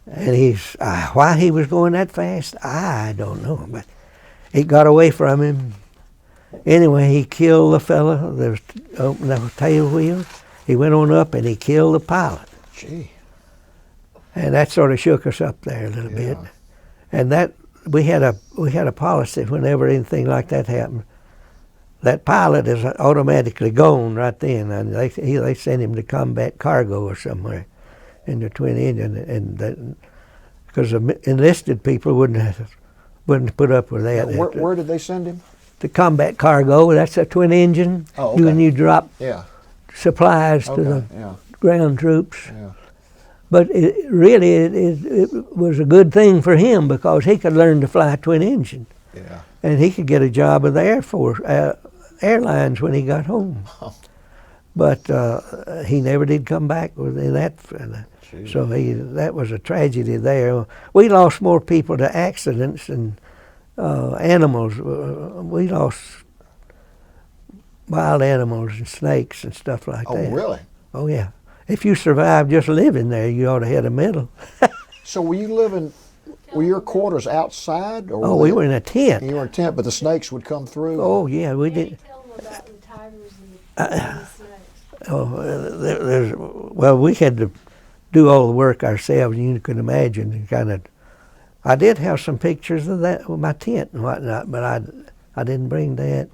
and why he was going that fast, I don't know, but It got away from him. Anyway, he killed the fella that was opening the tail wheels. He went on up and he killed the pilot. Gee. And that sort of shook us up there a little bit. And that we had a policy whenever anything like that happened. That pilot is automatically gone right then, and they sent him to combat cargo or somewhere in the twin engine, and because enlisted people wouldn't put up with that. Where did they send him? To combat cargo. That's a twin engine. Oh, okay. When you drop supplies to the ground troops. Yeah. But it was a good thing for him because he could learn to fly twin engine. Yeah. And he could get a job with the Air Force, airlines when he got home. Oh. But he never did come back within that. So that was a tragedy there. We lost more people to accidents than animals. We lost wild animals and snakes and stuff like that. Oh, really? Oh, yeah. If you survived just living there, you ought to have a medal. So were your quarters outside? Or we were in a tent. You were in a tent, but the snakes would come through? Oh, yeah, we did. Tell them about the tigers and the snakes. Well, we had to do all the work ourselves, you can imagine. I did have some pictures of that with my tent and whatnot, but I didn't bring that.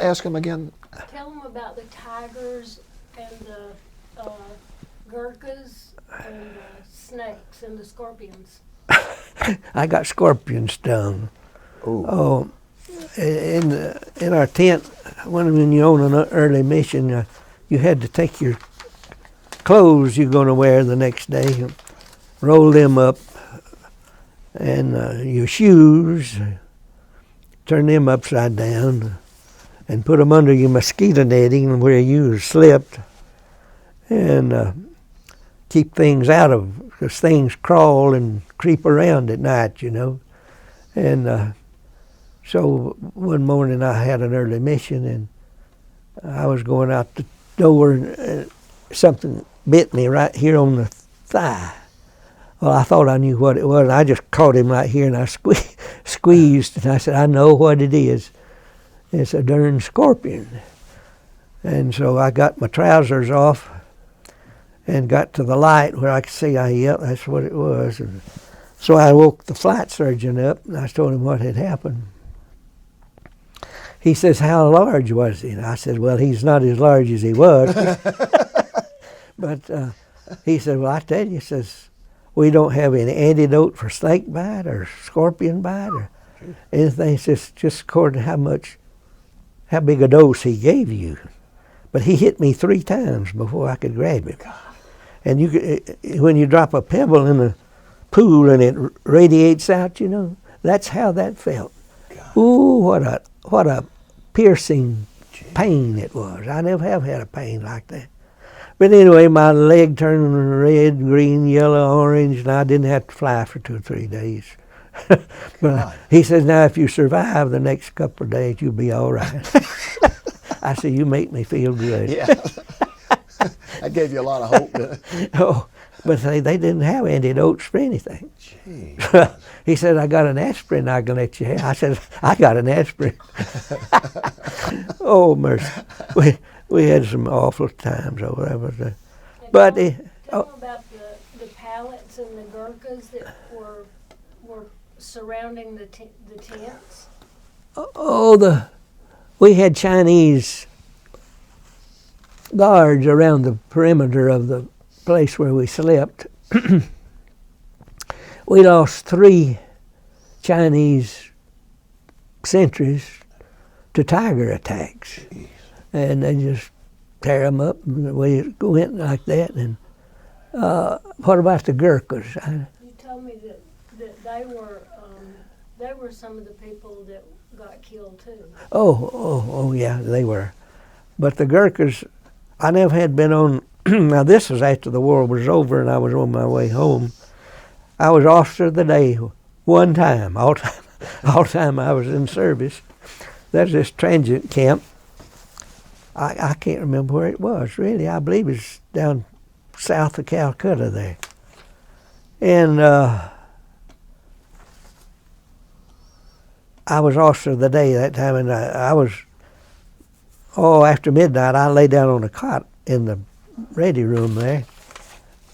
Ask them again. Tell them about the tigers and the Gurkhas and the snakes and the scorpions. I got scorpion stung. Ooh. Oh, in our tent, when you own an early mission, you had to take your clothes you're going to wear the next day, roll them up, and your shoes, turn them upside down, and put them under your mosquito netting where you slipped, and keep things out of, because things crawl and creep around at night, you know. And so one morning I had an early mission, and I was going out the door, and something bit me right here on the thigh. Well, I thought I knew what it was. I just caught him right here, and I squeezed, and I said, I know what it is. It's a darn scorpion. And so I got my trousers off and got to the light where I could see, yep, that's what it was. And so I woke the flight surgeon up, and I told him what had happened. He says, how large was he? And I said, well, he's not as large as he was. But he said, well, I tell you, he says, we don't have any antidote for snake bite or scorpion bite or anything. It's just according to how big a dose he gave you. But he hit me 3 times before I could grab him. And when you drop a pebble in a pool and it radiates out, you know, that's how that felt. God. Ooh, what a piercing pain it was. I never have had a pain like that. But anyway, my leg turned red, green, yellow, orange, and I didn't have to fly for 2 or 3 days. But he says, now if you survive the next couple of days, you'll be all right. I said, you make me feel good. Yeah. That gave you a lot of hope, didn't it? Oh, but they didn't have antidotes for anything. Jeez. He said, I got an aspirin I can let you have. I said, I got an aspirin. Oh, mercy. We had some awful times over there. But tell them about the pallets and the Gurkhas that were surrounding the tents. We had Chinese guards around the perimeter of the place where we slept. We lost 3 Chinese sentries to tiger attacks. Jeez. And they just tear them up, and we went like that. And what about the Gurkhas? You told me that they were some of the people that got killed too. Oh, yeah, they were. But the Gurkhas, I never had been on. Now this was after the war was over, and I was on my way home. I was officer of the day one time, all time I was in service. There's this transient camp. I can't remember where it was, really. I believe it's down south of Calcutta there. And I was officer of the day that time, and I was, after midnight, I lay down on a cot in the ready room there.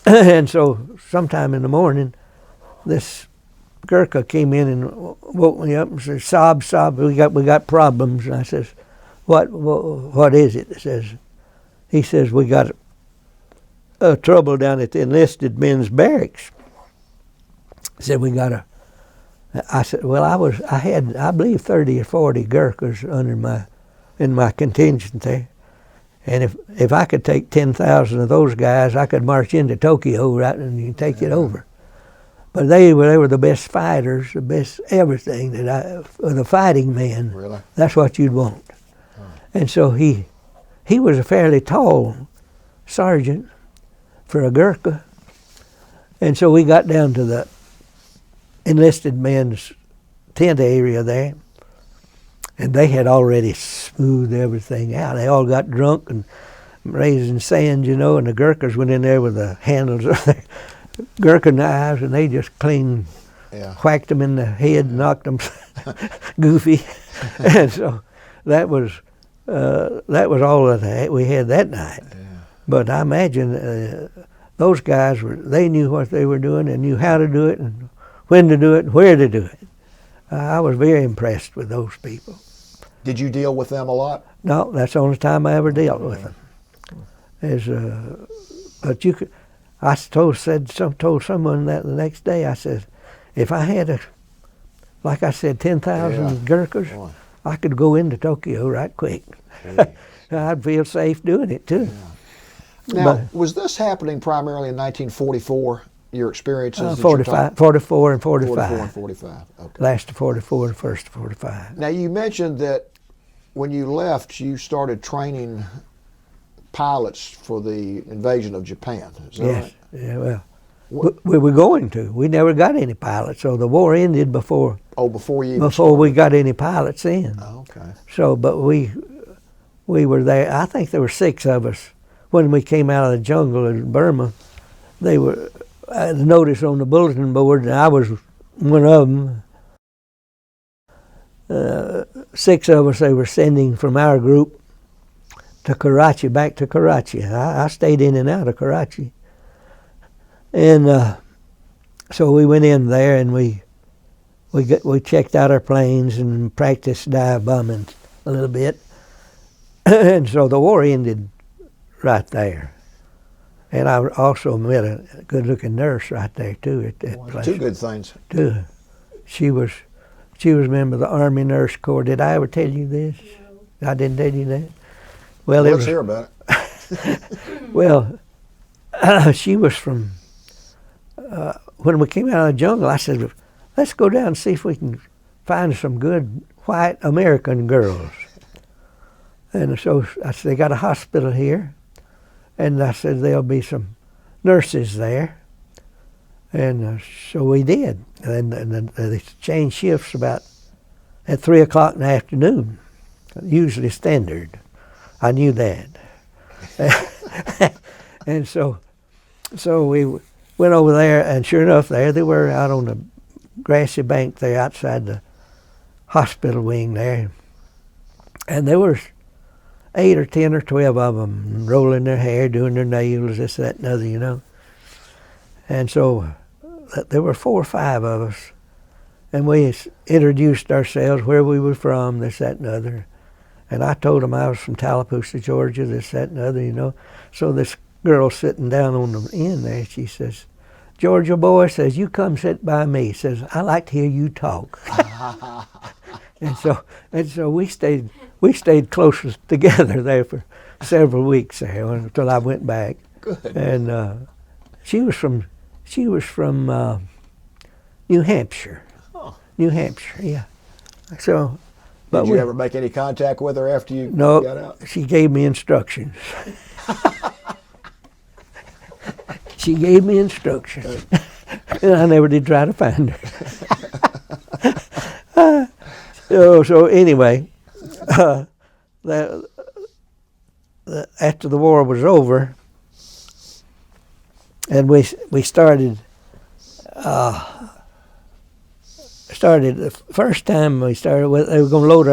And so sometime in the morning, this Gurkha came in and woke me up and said, "Sob, we got problems." And I says, "What is it?" He says, "We got trouble down at the enlisted men's barracks." He said, "We got I said, "Well, I had, I believe, 30 or 40 Gurkhas in my contingent there. And if I could take 10,000 of those guys, I could march into Tokyo right and take it over. But they were the best fighters, the best everything the fighting men. Really? That's what you'd want." And so he was a fairly tall sergeant for a Gurkha. And so we got down to the enlisted men's tent area there, and they had already smoothed everything out. They all got drunk and raising sand, and the Gurkhas went in there with the handles of their Gurkha knives, and they just clean whacked them in the head and knocked them goofy. And so that was all that we had that night. Yeah. But I imagine those guys they knew what they were doing and knew how to do it and when to do it and where to do it. I was very impressed with those people. Did you deal with them a lot? No, that's the only time I ever dealt with them. But you could. I told someone that the next day. I said, if I had like I said, 10,000 Gurkhas, I could go into Tokyo right quick. I'd feel safe doing it too. Yeah. Now, was this happening primarily in 1944? Your experiences? 44 and 45. 44 and 45. Okay. Last of 44 and first of 45. Now, you mentioned that when you left, you started training pilots for the invasion of Japan. Is that right? Yeah, well, we were going to. We never got any pilots, so the war ended before. Oh, before you. Before we got any pilots in. Oh, okay. So, but we were there. I think there were 6 of us when we came out of the jungle in Burma. They were. I had a notice on the bulletin board, and I was one of them. 6 of us they were sending from our group to Karachi, back to Karachi. I stayed in and out of Karachi. And so we went in there and we checked out our planes and practiced dive bombing a little bit. And so the war ended right there. And I also met a good-looking nurse right there too at that place. 2 good things. She was a member of the Army Nurse Corps. Did I ever tell you this? No. I didn't tell you that. Well, let's hear about it. Well, she was from. When we came out of the jungle, I said, "Let's go down and see if we can find some good white American girls." And so I said, "They got a hospital here." And I said, "There'll be some nurses there." And so we did. And they changed shifts about at 3 o'clock in the afternoon, usually standard. I knew that. And so we went over there, and sure enough, there they were out on the grassy bank there outside the hospital wing there. And there was 8 or 10 or 12 of them rolling their hair, doing their nails, this, that, and other, And so there were 4 or 5 of us, and we introduced ourselves, where we were from, this, that, and other. And I told them I was from Tallapoosa, Georgia, this, that, and other, So this girl sitting down on the end there, she says, "Georgia boy," says, "you come sit by me," says, "I like to hear you talk." And so we stayed close together there for several weeks there until I went back. Good. And she was from New Hampshire. Oh. New Hampshire, yeah. So. Did you ever make any contact with her after you got out? No, she gave me instructions. She gave me instructions, and I never did try to find her. So anyway, after the war was over, and we started started, the first time we started with, they were going to load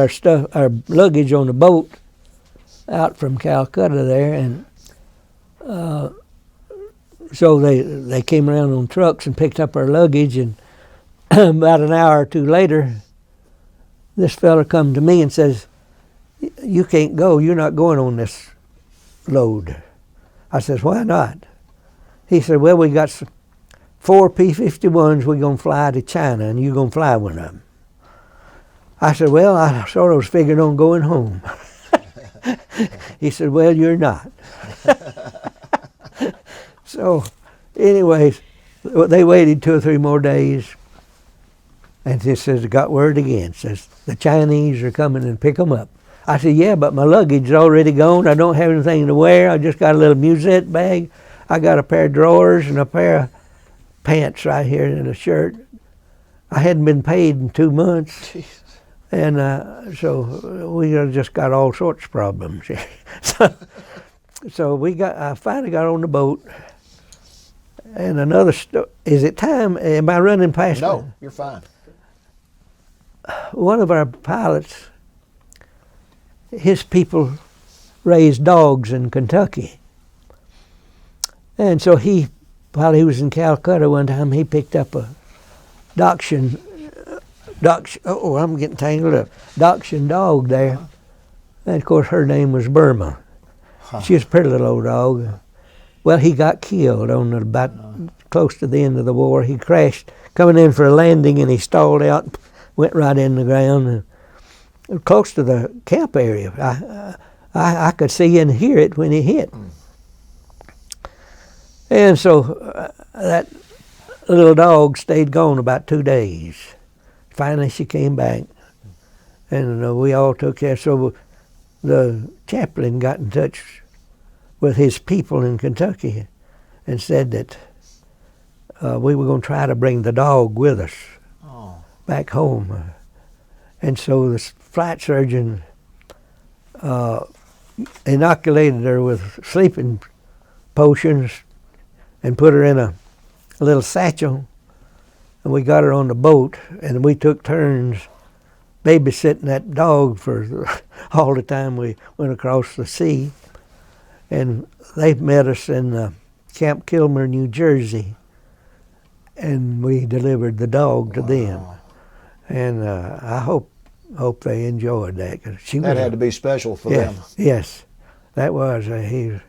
our luggage on the boat out from Calcutta there, and so they came around on trucks and picked up our luggage, and about an hour or two later, this fella come to me and says, "You can't go. You're not going on this load." I says, "Why not?" He said, "Well, we got 4 P-51s. We're going to fly to China, and you're going to fly one of them." I said, "Well, I sort of was figuring on going home." He said, "Well, you're not." So, anyways, they waited 2 or 3 more days, and he says, got word again. Says, the Chinese are coming and pick them up. I said, "Yeah, but my luggage is already gone. I don't have anything to wear. I just got a little musette bag. I got a pair of drawers and a pair of pants right here and a shirt. I hadn't been paid in 2 months." Jesus. And so we just got all sorts of problems. So I finally got on the boat. And another is it time? Am I running past? No, you're fine. One of our pilots, his people raised dogs in Kentucky. And so while he was in Calcutta one time, he picked up a Dachshund I'm getting tangled up. Dachshund dog there. And of course her name was Burma. She was a pretty little old dog. Well, he got killed on about close to the end of the war. He crashed coming in for a landing, and he stalled out, went right in the ground, and close to the camp area. I could see and hear it when he hit. And so that little dog stayed gone about 2 days. Finally, she came back, and we all took care. So the chaplain got in touch with his people in Kentucky and said that we were going to try to bring the dog with us back home. And so the flight surgeon inoculated her with sleeping potions and put her in a little satchel, and we got her on the boat, and we took turns babysitting that dog for all the time we went across the sea. And they met us in Camp Kilmer, New Jersey, and we delivered the dog to them. And I hope they enjoyed that. 'Cause That had to be special for them. Yes, that was. It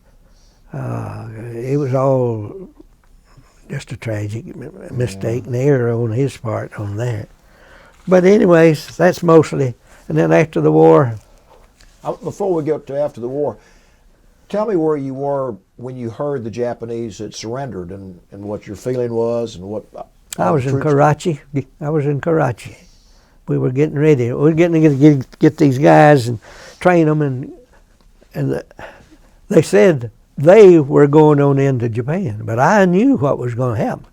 was all just a tragic mistake and error on his part on that. But anyways, that's mostly. And then after the war. Before we get to after the war, tell me where you were when you heard the Japanese had surrendered, and what your feeling was, and what. I was in Karachi. We were getting ready. We were getting to get these guys and train them, and they said they were going on into Japan, but I knew what was going to happen.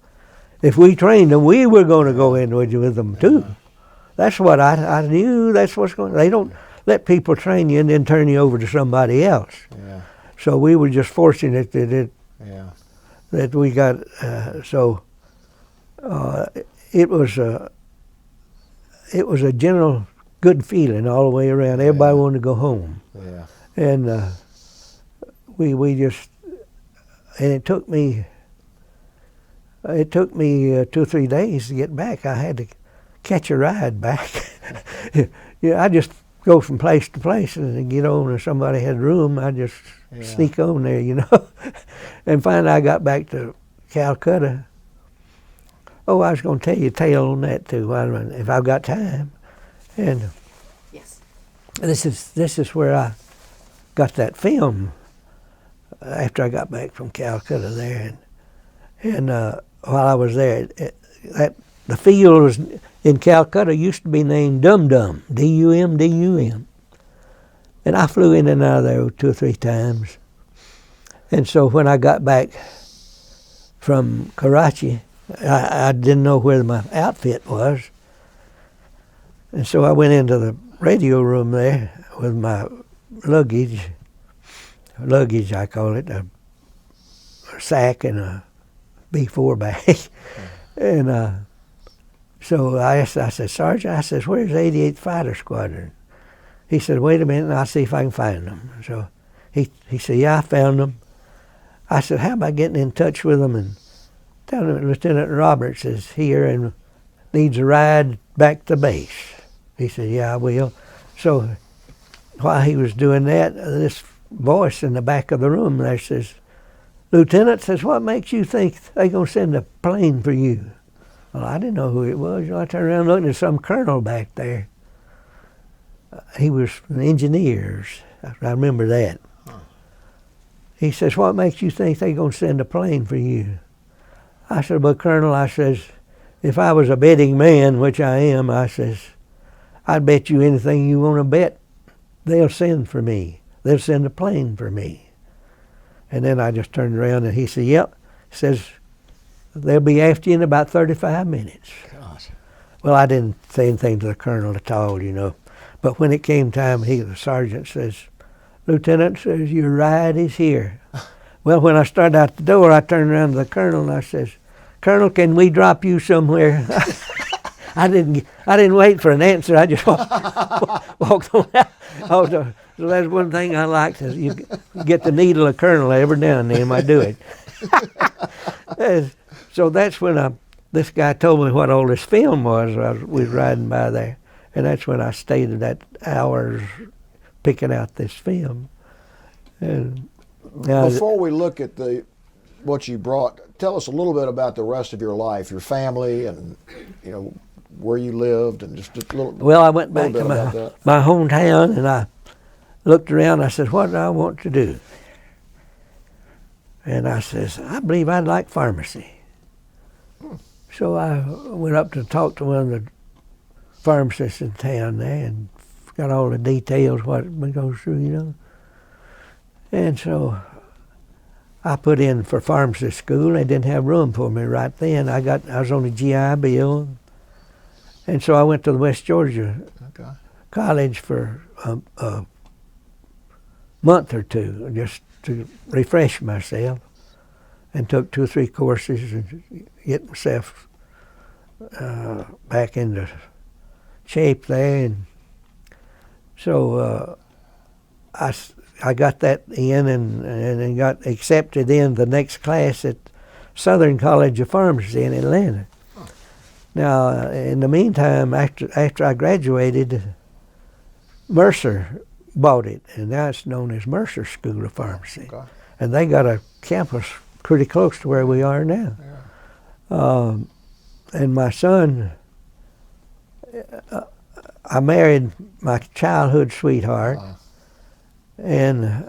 If we trained them, we were going to go in with them too. That's what I knew. That's what's going. They don't let people train you and then turn you over to somebody else. Yeah. So we were just fortunate that we got. It was a general good feeling all the way around. Everybody wanted to go home. Yeah. And we just, and it took me 2 or 3 days to get back. I had to catch a ride back. I just go from place to place, and get on, and somebody had room, I just sneak on there, And finally I got back to Calcutta. Oh, I was going to tell you a tale on that too, if I've got time. And yes, this is where I got that film after I got back from Calcutta there, and while I was there, the field was in Calcutta used to be named Dum Dum, D-U-M, and I flew in and out of there 2 or 3 times. And so when I got back from Karachi, I didn't know where my outfit was. And so I went into the radio room there with my luggage I call it, a sack and a B4 bag. And So I said, Sergeant, I said, where's the 88th Fighter Squadron? He said, wait a minute, and I'll see if I can find them. So he said, yeah, I found them. I said, how about getting in touch with them and telling them Lieutenant Roberts is here and needs a ride back to base? He said, yeah, I will. So while he was doing that, this voice in the back of the room there says, Lieutenant, says, what makes you think they're going to send a plane for you? Well, I didn't know who it was. I turned around looking at some colonel back there. He was from the engineers. I remember that. He says, what makes you think they're going to send a plane for you? I said, well, Colonel, I says, if I was a betting man, which I am, I says, I'd bet you anything you want to bet they'll send for me. They'll send a plane for me. And then I just turned around and he said, yep. He says, they'll be after you in about 35 minutes. Gosh. Well, I didn't say anything to the colonel at all, you know. But when it came time, the sergeant says, Lieutenant, says, your ride is here. Well, when I started out the door, I turned around to the colonel and I says, Colonel, can we drop you somewhere? I didn't wait for an answer. I just walked on out. So that's one thing I like, is you get the needle of colonel every now and then. I do it. So that's when this guy told me what all this film was. We was riding by there. And that's when I stayed that hours picking out this film. And before we look at what you brought, tell us a little bit about the rest of your life, your family, and where you lived, and just a little. Well, I went back to my hometown, and I looked around. I said, "What do I want to do?" And I says, "I believe I'd like pharmacy." So I went up to talk to one of the pharmacists in town there, and got all the details what it goes through, And so I put in for pharmacy school. They didn't have room for me right then. I was on a GI Bill, and so I went to the West Georgia College for a month or two just to refresh myself, and took 2 or 3 courses and get myself back into shape there. And so I got that in and got accepted in the next class at Southern College of Pharmacy in Atlanta. Now, in the meantime, after I graduated, Mercer bought it, and now it's known as Mercer School of Pharmacy. Okay. And they got a campus pretty close to where we are now. Yeah. And my son, I married my childhood sweetheart, and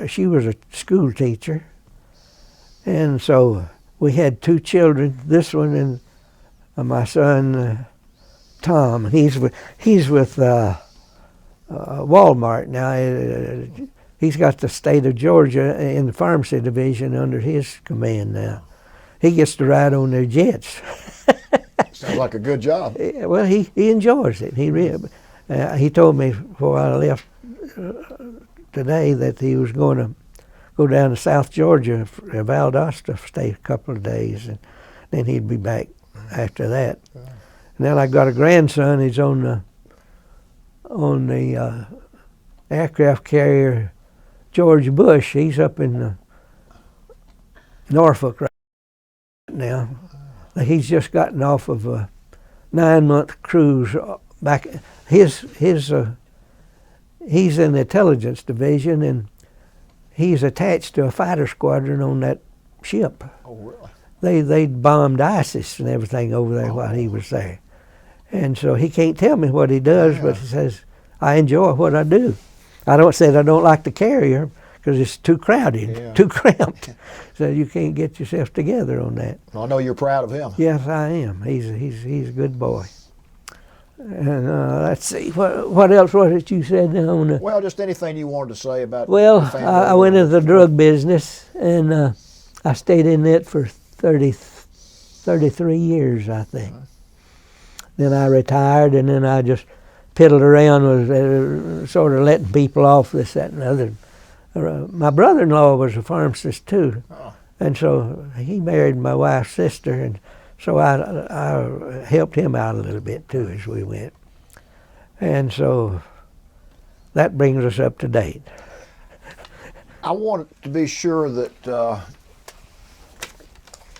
she was a school teacher, and so we had 2 children. This one and my son Tom. He's with Walmart now. He's got the state of Georgia in the pharmacy division under his command now. He gets to ride on their jets. Sounds like a good job. Well, he enjoys it. He told me before I left today that he was going to go down to South Georgia, Valdosta, stay a couple of days, and then he'd be back after that. And then I got a grandson. He's on the aircraft carrier George Bush. He's up in Norfolk right now. He's just gotten off of a 9-month cruise back. He's in the intelligence division, and he's attached to a fighter squadron on that ship. Oh, really? They bombed ISIS and everything over there while he was there. And so he can't tell me what he does, but he says, I enjoy what I do. I don't like the carrier because it's too crowded, too cramped. So you can't get yourself together on that. Well, I know you're proud of him. Yes, I am. He's a good boy. And let's see, what else was it you said now? Well, just anything you wanted to say about. Well, I went into the drug business, and I stayed in it for 33 years, I think. Then I retired, and then I just piddled around with sort of letting people off, this, that, and the other. My brother-in-law was a pharmacist too, and so he married my wife's sister, and So I helped him out a little bit too as we went. And so that brings us up to date. I want to be sure that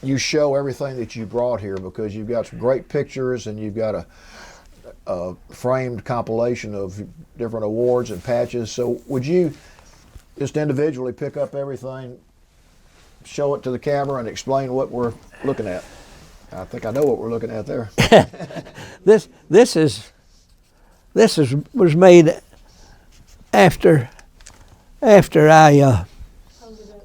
you show everything that you brought here, because you've got some great pictures and you've got a framed compilation of different awards and patches. So would you just individually pick up everything, show it to the camera, and explain what we're looking at? I think I know what we're looking at there. This was made after I If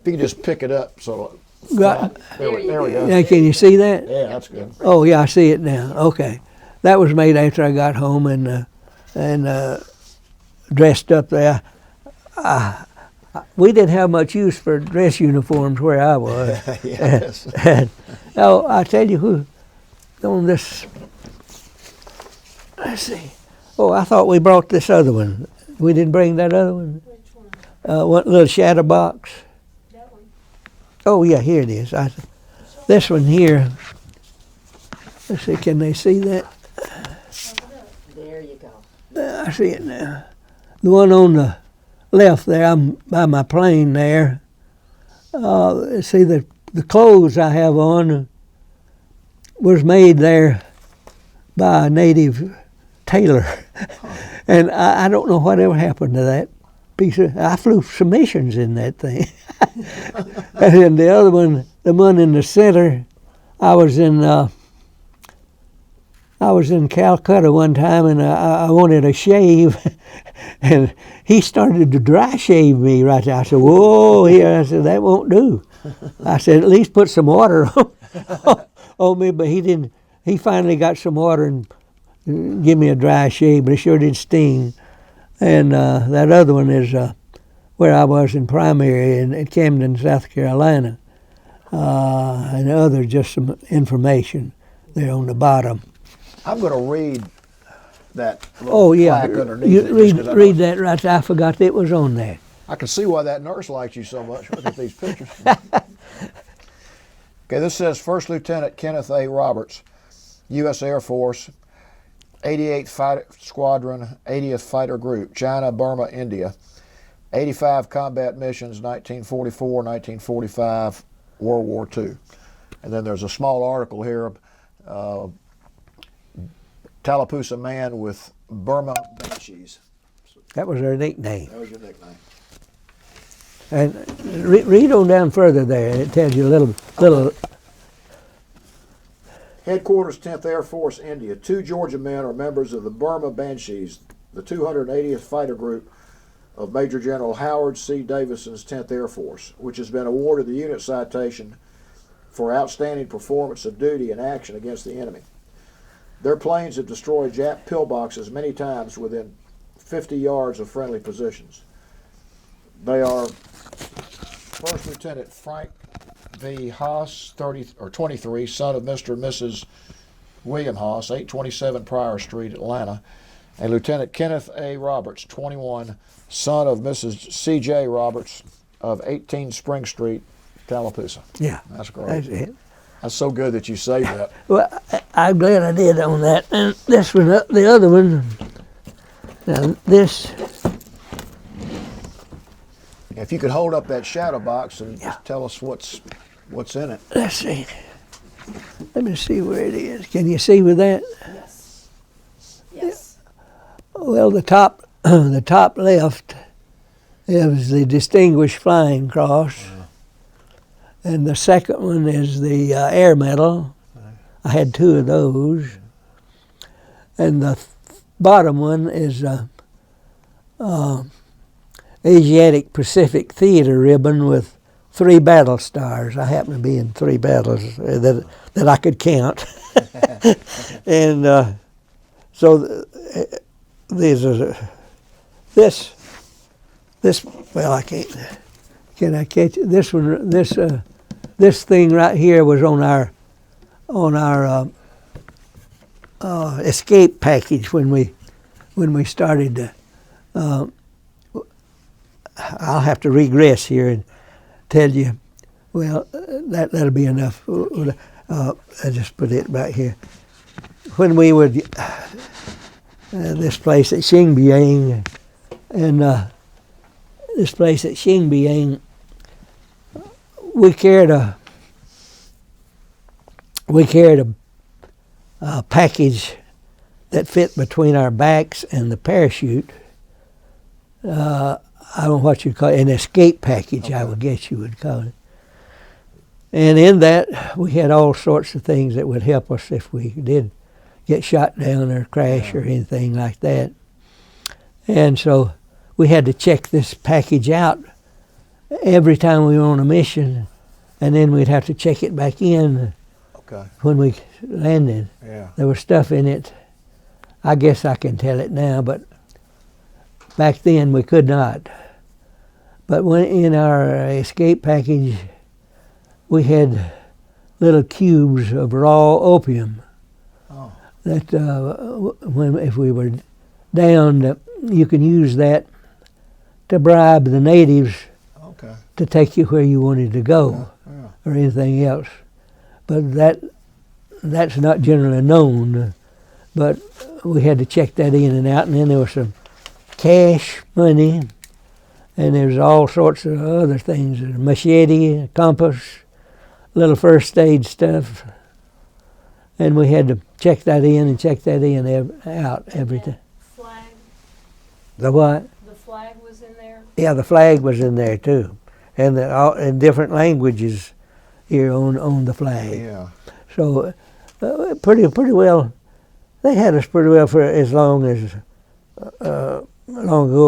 you could just pick it up, so got. there we go. Yeah, can you see that? Yeah, that's good. Oh yeah, I see it now. Okay, that was made after I got home and dressed up there. We didn't have much use for dress uniforms where I was. Yes. Oh, I tell you who on this. Let's see. Oh, I thought we brought this other one. We didn't bring that other one. Which one? One little shadow box. That one. Oh yeah, here it is. This one here. Let's see, can they see that? There you go. I see it now. The one on the left there, I'm by my plane there. See the clothes I have on was made there by a native tailor, and I don't know whatever happened to that piece of. I flew some missions in that thing, and the other one, the one in the center, I was in Calcutta one time, and I wanted a shave, and he started to dry shave me right there. I said, "Whoa!" Here, I said, "That won't do." I said, "At least put some water on me," but he didn't. He finally got some water and give me a dry shave, but it sure did sting. And that other one is where I was in primary in Camden, South Carolina, and the other just some information there on the bottom. I'm going to read that Oh yeah, plaque underneath you it, just 'cause I read know- that right there. I forgot it was on there. I can see why that nurse likes you so much. Look at these pictures. Okay, this says First Lieutenant Kenneth A. Roberts, U.S. Air Force, 88th Fighter Squadron, 80th Fighter Group, China, Burma, India, 85 combat missions, 1944, 1945, World War II. And then there's a small article here, Tallapoosa Man with Burma Banshees. That was their nickname. That was your nickname. And read on down further there. It tells you a little. Headquarters 10th Air Force, India. 2 Georgia men are members of the Burma Banshees, the 280th Fighter Group of Major General Howard C. Davison's 10th Air Force, which has been awarded the unit citation for outstanding performance of duty and action against the enemy. Their planes have destroyed Jap pillboxes many times within 50 yards of friendly positions. They are First Lieutenant Frank V. Haas, 23, son of Mr. and Mrs. William Haas, 827 Pryor Street, Atlanta, and Lieutenant Kenneth A. Roberts, 21, son of Mrs. C.J. Roberts of 18 Spring Street, Tallapoosa. Yeah, That's great. that's it. That's so good that you saved that. Well, I'm glad I did on that. And this one, the other one. Now this. If you could hold up that shadow box and just tell us what's in it. Let's see. Let me see where it is. Can you see with that? Yes. Yes. Well, the top left is the Distinguished Flying Cross, and the second one is the Air Medal. I had 2 of those, and the bottom one is Asiatic Pacific Theater ribbon with 3 battle stars. I happen to be in 3 battles that I could count, and so there's this. Well, I can't. Can I catch it? This one? This thing right here was on our escape package when we started to. I'll have to regress here and tell you. Well, that'll be enough. I just put it back here. When we would, this place at Xinbiang, and this place at Xinbiang, we carried a package that fit between our backs and the parachute. I don't know what you'd call it, an escape package, okay. I would guess you would call it. And in that, we had all sorts of things that would help us if we did get shot down or crash or anything like that. And so we had to check this package out every time we were on a mission, and then we'd have to check it back in when we landed. Yeah. There was stuff in it. I guess I can tell it now, but back then we could not. But when in our escape package, we had little cubes of raw opium. Oh. That if we were down, you can use that to bribe the natives to take you where you wanted to go, or anything else. But that's not generally known. But we had to check that in and out, and then there was some cash money, and there's all sorts of other things, a machete, a compass, little first aid stuff, and we had to check that in and check that in out every time. Flag? The what? The flag was in there? Yeah, the flag was in there too, and in different languages here on the flag. Yeah. So pretty well, they had us pretty well for as long ago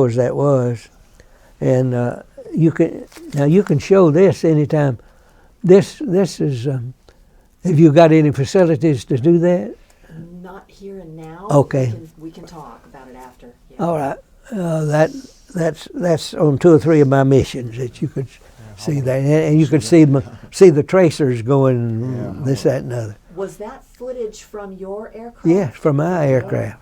as that was, and you can show this anytime. This is. Have you got any facilities to do that? Not here and now. Okay. We can talk about it after. Yeah. All right. That's on 2 or 3 of my missions that you could see that, and you could see the tracers going this, that, and other. Was that footage from your aircraft? Yes, from my aircraft.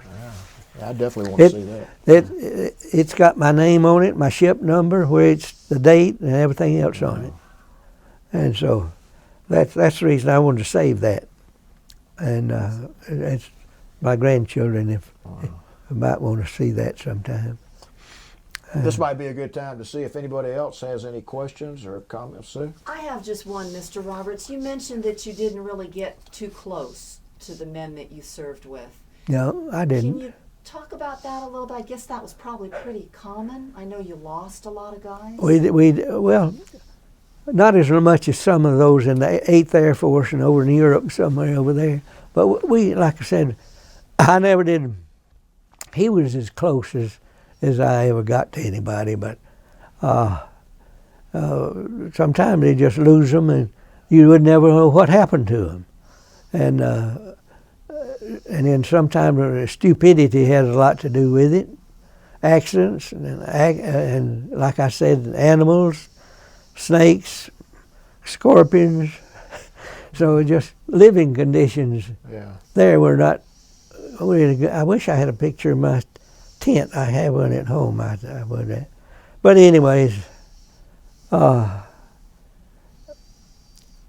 Yeah, I definitely want to see that. It's got my name on it, my ship number, where it's the date, and everything else on it. And so that's the reason I wanted to save that. And it's my grandchildren, if might want to see that sometime. This might be a good time to see if anybody else has any questions or comments, Sue. I have just one, Mr. Roberts. You mentioned that you didn't really get too close to the men that you served with. No, I didn't. Can you talk about that a little bit? I guess that was probably pretty common. I know you lost a lot of guys. Well, not as much as some of those in the 8th Air Force and over in Europe somewhere over there. But we, like I said, I never did. He was as close as I ever got to anybody, but sometimes they just lose them and you would never know what happened to them. And then sometimes stupidity has a lot to do with it. Accidents, and like I said, animals, snakes, scorpions. So just living conditions there were not really good. I wish I had a picture of my tent. I have one at home. I would. But anyways,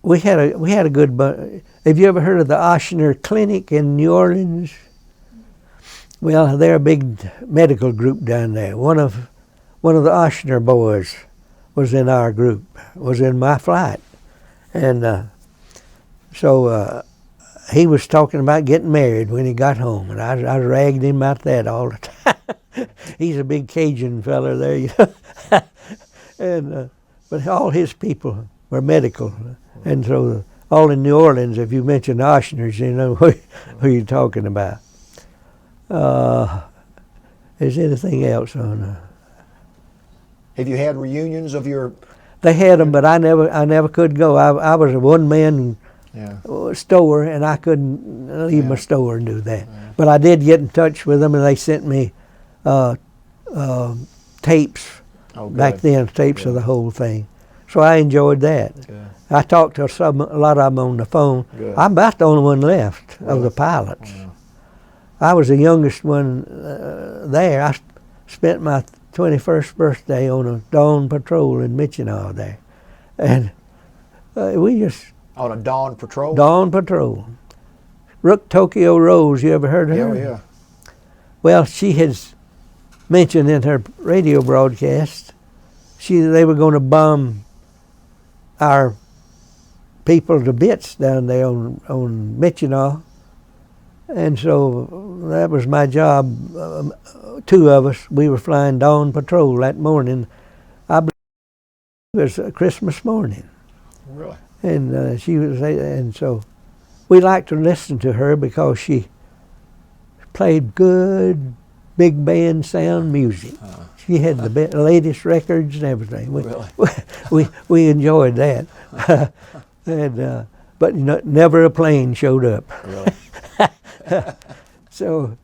we had a good bunch. Have you ever heard of the Ochsner Clinic in New Orleans? Well, they're a big medical group down there. One of the Ochsner boys was in our group, was in my flight. And so he was talking about getting married when he got home, and I ragged him about that all the time. He's a big Cajun fella there, you know. And but all his people were medical, and so all in New Orleans, if you mention Ochners, you know who you're talking about. Is anything else on? Have you had reunions of your? They had them, but I never could go. I was a one-man store, and I couldn't leave my store and do that. Yeah. But I did get in touch with them, and they sent me tapes back then, tapes of the whole thing. So I enjoyed that. Good. I talked to a lot of them on the phone. Good. I'm about the only one left of the pilots. Yeah. I was the youngest one there. I spent my 21st birthday on a dawn patrol in Michigan there. And we just On a dawn patrol? Dawn patrol. Rook Tokyo Rose, you ever heard of her? Yeah. Well, she has mentioned in her radio broadcast they were going to bomb our people to bits down there on Michinaw. And so that was my job. Two of us, we were flying dawn patrol that morning. I believe it was Christmas morning. Really? And she was, and so we liked to listen to her because she played good big band sound music. She had the latest records and everything. We enjoyed that. And but never a plane showed up. Really? So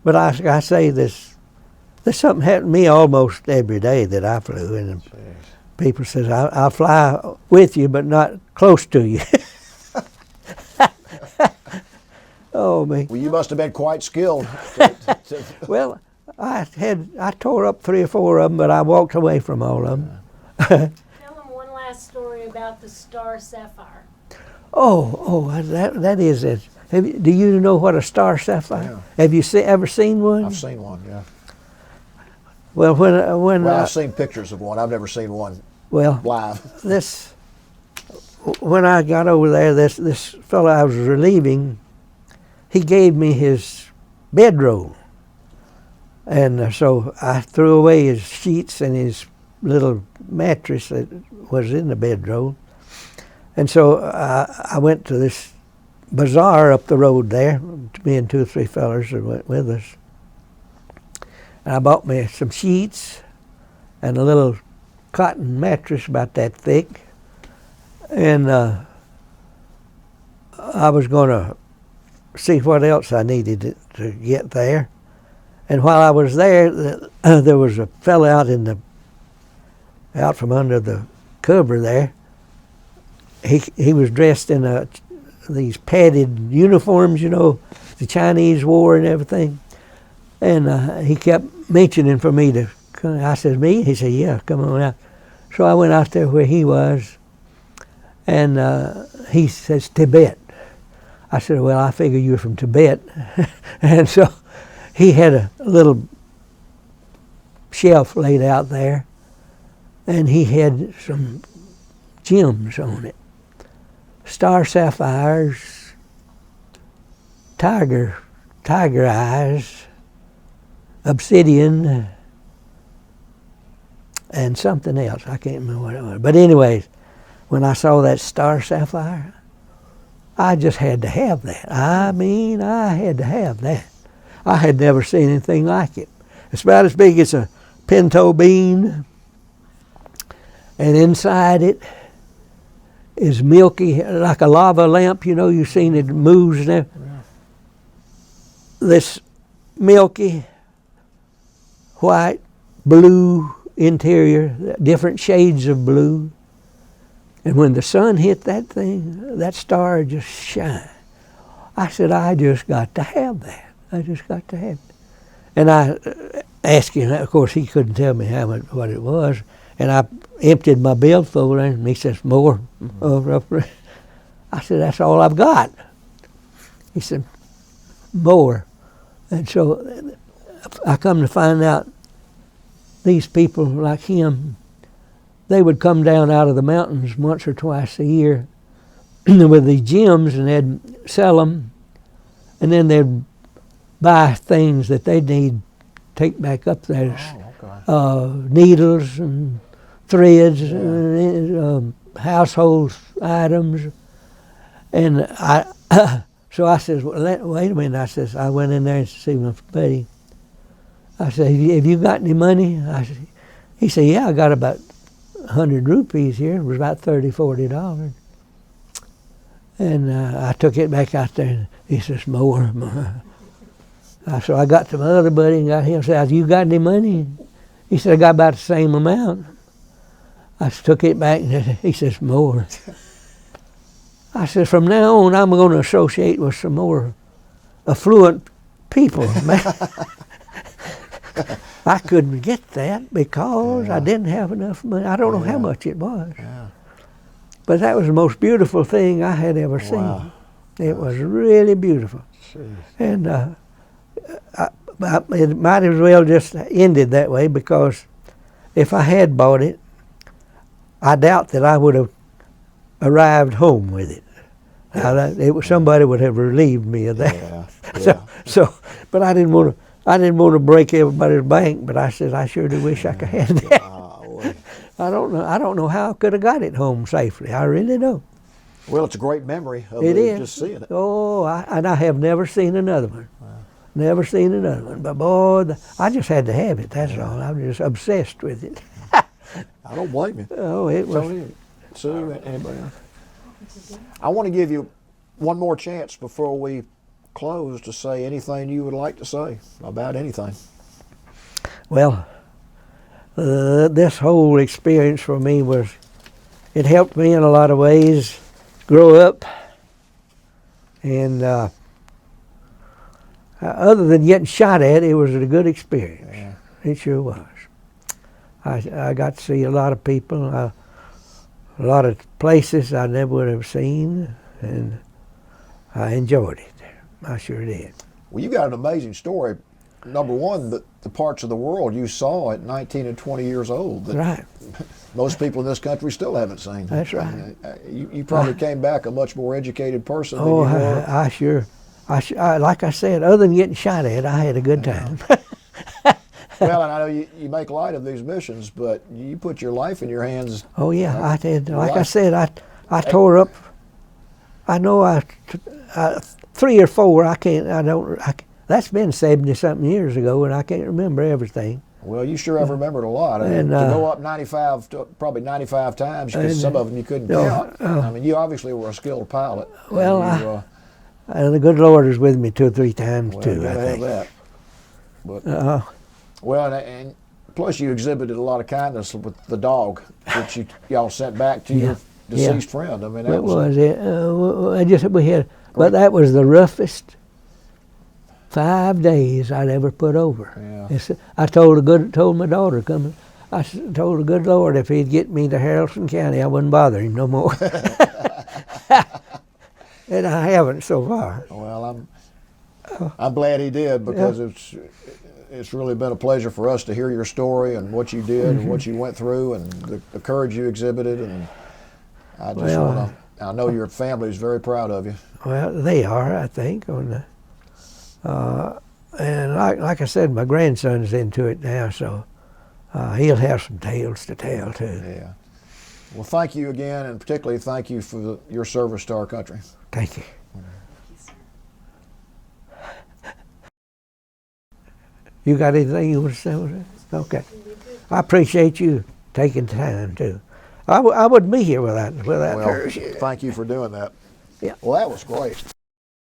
but I say this. There's something happened to me almost every day that I flew, and people says I'll fly with you, but not close to you. Oh man. Well, you must have been quite skilled. Well, I tore up 3 or 4 of them, but I walked away from all of them. Tell them one last story about the star sapphire. That is it. Do you know what a star sapphire? Yeah. Have you ever seen one? I've seen one, yeah. Well, when I've seen pictures of one. I've never seen one live. When I got over there, this fellow I was relieving, he gave me his bedroll. And so I threw away his sheets and his little mattress that was in the bedroll. And so I went to this bazaar up the road there. Me and 2 or 3 fellas that went with us. And I bought me some sheets and a little cotton mattress about that thick. And I was going to see what else I needed to get there. And while I was there, there was a fella out from under the cover there. He was dressed in these padded uniforms, the Chinese wore and everything. And he kept mentioning for me to come. I said, me? He said, yeah, come on out. So I went out there where he was, and he says, Tibet. I said, well, I figure you're from Tibet. And so he had a little shelf laid out there, and he had some gems on it. Star sapphires, tiger eyes, obsidian, and something else. I can't remember what it was. But anyways, when I saw that star sapphire, I just had to have that. I mean, I had to have that. I had never seen anything like it. It's about as big as a pinto bean, and inside it is milky, like a lava lamp. You've seen it moves now. Yeah. This milky, white, blue interior, different shades of blue. And when the sun hit that thing, that star just shined. I said, I just got to have that. I just got to have it. And I asked him, of course, he couldn't tell me what it was. And I emptied my billfold, and he says, more. I said, that's all I've got. He said, more. And so I come to find out these people like him, they would come down out of the mountains once or twice a year with these gems, and they'd sell them, and then they'd buy things that they'd need, take back up there. Needles and threads, and household items. And so I says, well, wait a minute. I says, I went in there and see my buddy. I said, have you got any money? He said, yeah, I got about 100 rupees here. It was about $30, $40. And I took it back out there, and he says, more. So I got to my other buddy and got him. I said, have you got any money? He said, I got about the same amount. I took it back, and he says, more. I said, from now on, I'm going to associate with some more affluent people. I couldn't get that because I didn't have enough money. I don't know how much it was. Yeah. But that was the most beautiful thing I had ever seen. Wow. It was really beautiful. Jeez. And it might as well just ended that way, because if I had bought it, I doubt that I would have arrived home with it. Somebody would have relieved me of that. Yeah. But I didn't want to break everybody's bank. But I said I sure do wish I could have that. Golly. I don't know how I could have got it home safely. I really don't. Well, it's a great memory of It is. just seeing it. Oh, and I have never seen another one. Wow. Never seen another one. But boy, I just had to have it. That's all. I'm just obsessed with it. I don't blame you. Oh, it was. Tony, Sue, anybody else? I want to give you one more chance before we close to say anything you would like to say about anything. Well, this whole experience for me it helped me in a lot of ways grow up. And other than getting shot at, it was a good experience. Yeah. It sure was. I got to see a lot of people, a lot of places I never would have seen, and I enjoyed it. I sure did. Well, you got an amazing story. Number one, the parts of the world you saw at 19 and 20 years old that Right. most people in this country still haven't seen. That's right. You probably came back a much more educated person than Oh, you were. I sure. Like I said, other than getting shot at, I had a good time. Well, and I know you make light of these missions, but you put your life in your hands. Oh yeah, I did. Like I life. said, I tore up. I know 3 or 4. That's been 70-something years ago, and I can't remember everything. Well, you sure have remembered a lot. And, to go up probably 95 times, because some of them you couldn't count. I mean, you obviously were a skilled pilot. Well, and and the good Lord was with me 2 or 3 times well, too. you gotta I have think. that. But well, and plus you exhibited a lot of kindness with the dog that y'all sent back to your deceased friend. I mean, that What was it? But that was the roughest 5 days I'd ever put over. Yeah. I told my daughter coming. Told the good Lord if he'd get me to Haralson County, I wouldn't bother him no more. And I haven't so far. Well, I'm glad he did, because it's really been a pleasure for us to hear your story and what you did and what you went through and the courage you exhibited. And I know your family is very proud of you. Well, they are, I think. And like I said, my grandson's into it now, so he'll have some tales to tell too. Yeah. Well, thank you again, and particularly thank you for your service to our country. Thank you. You got anything you want to say? Okay. I appreciate you taking time too. I wouldn't be here without her. Well, thank you for doing that. Yeah. Well, that was great.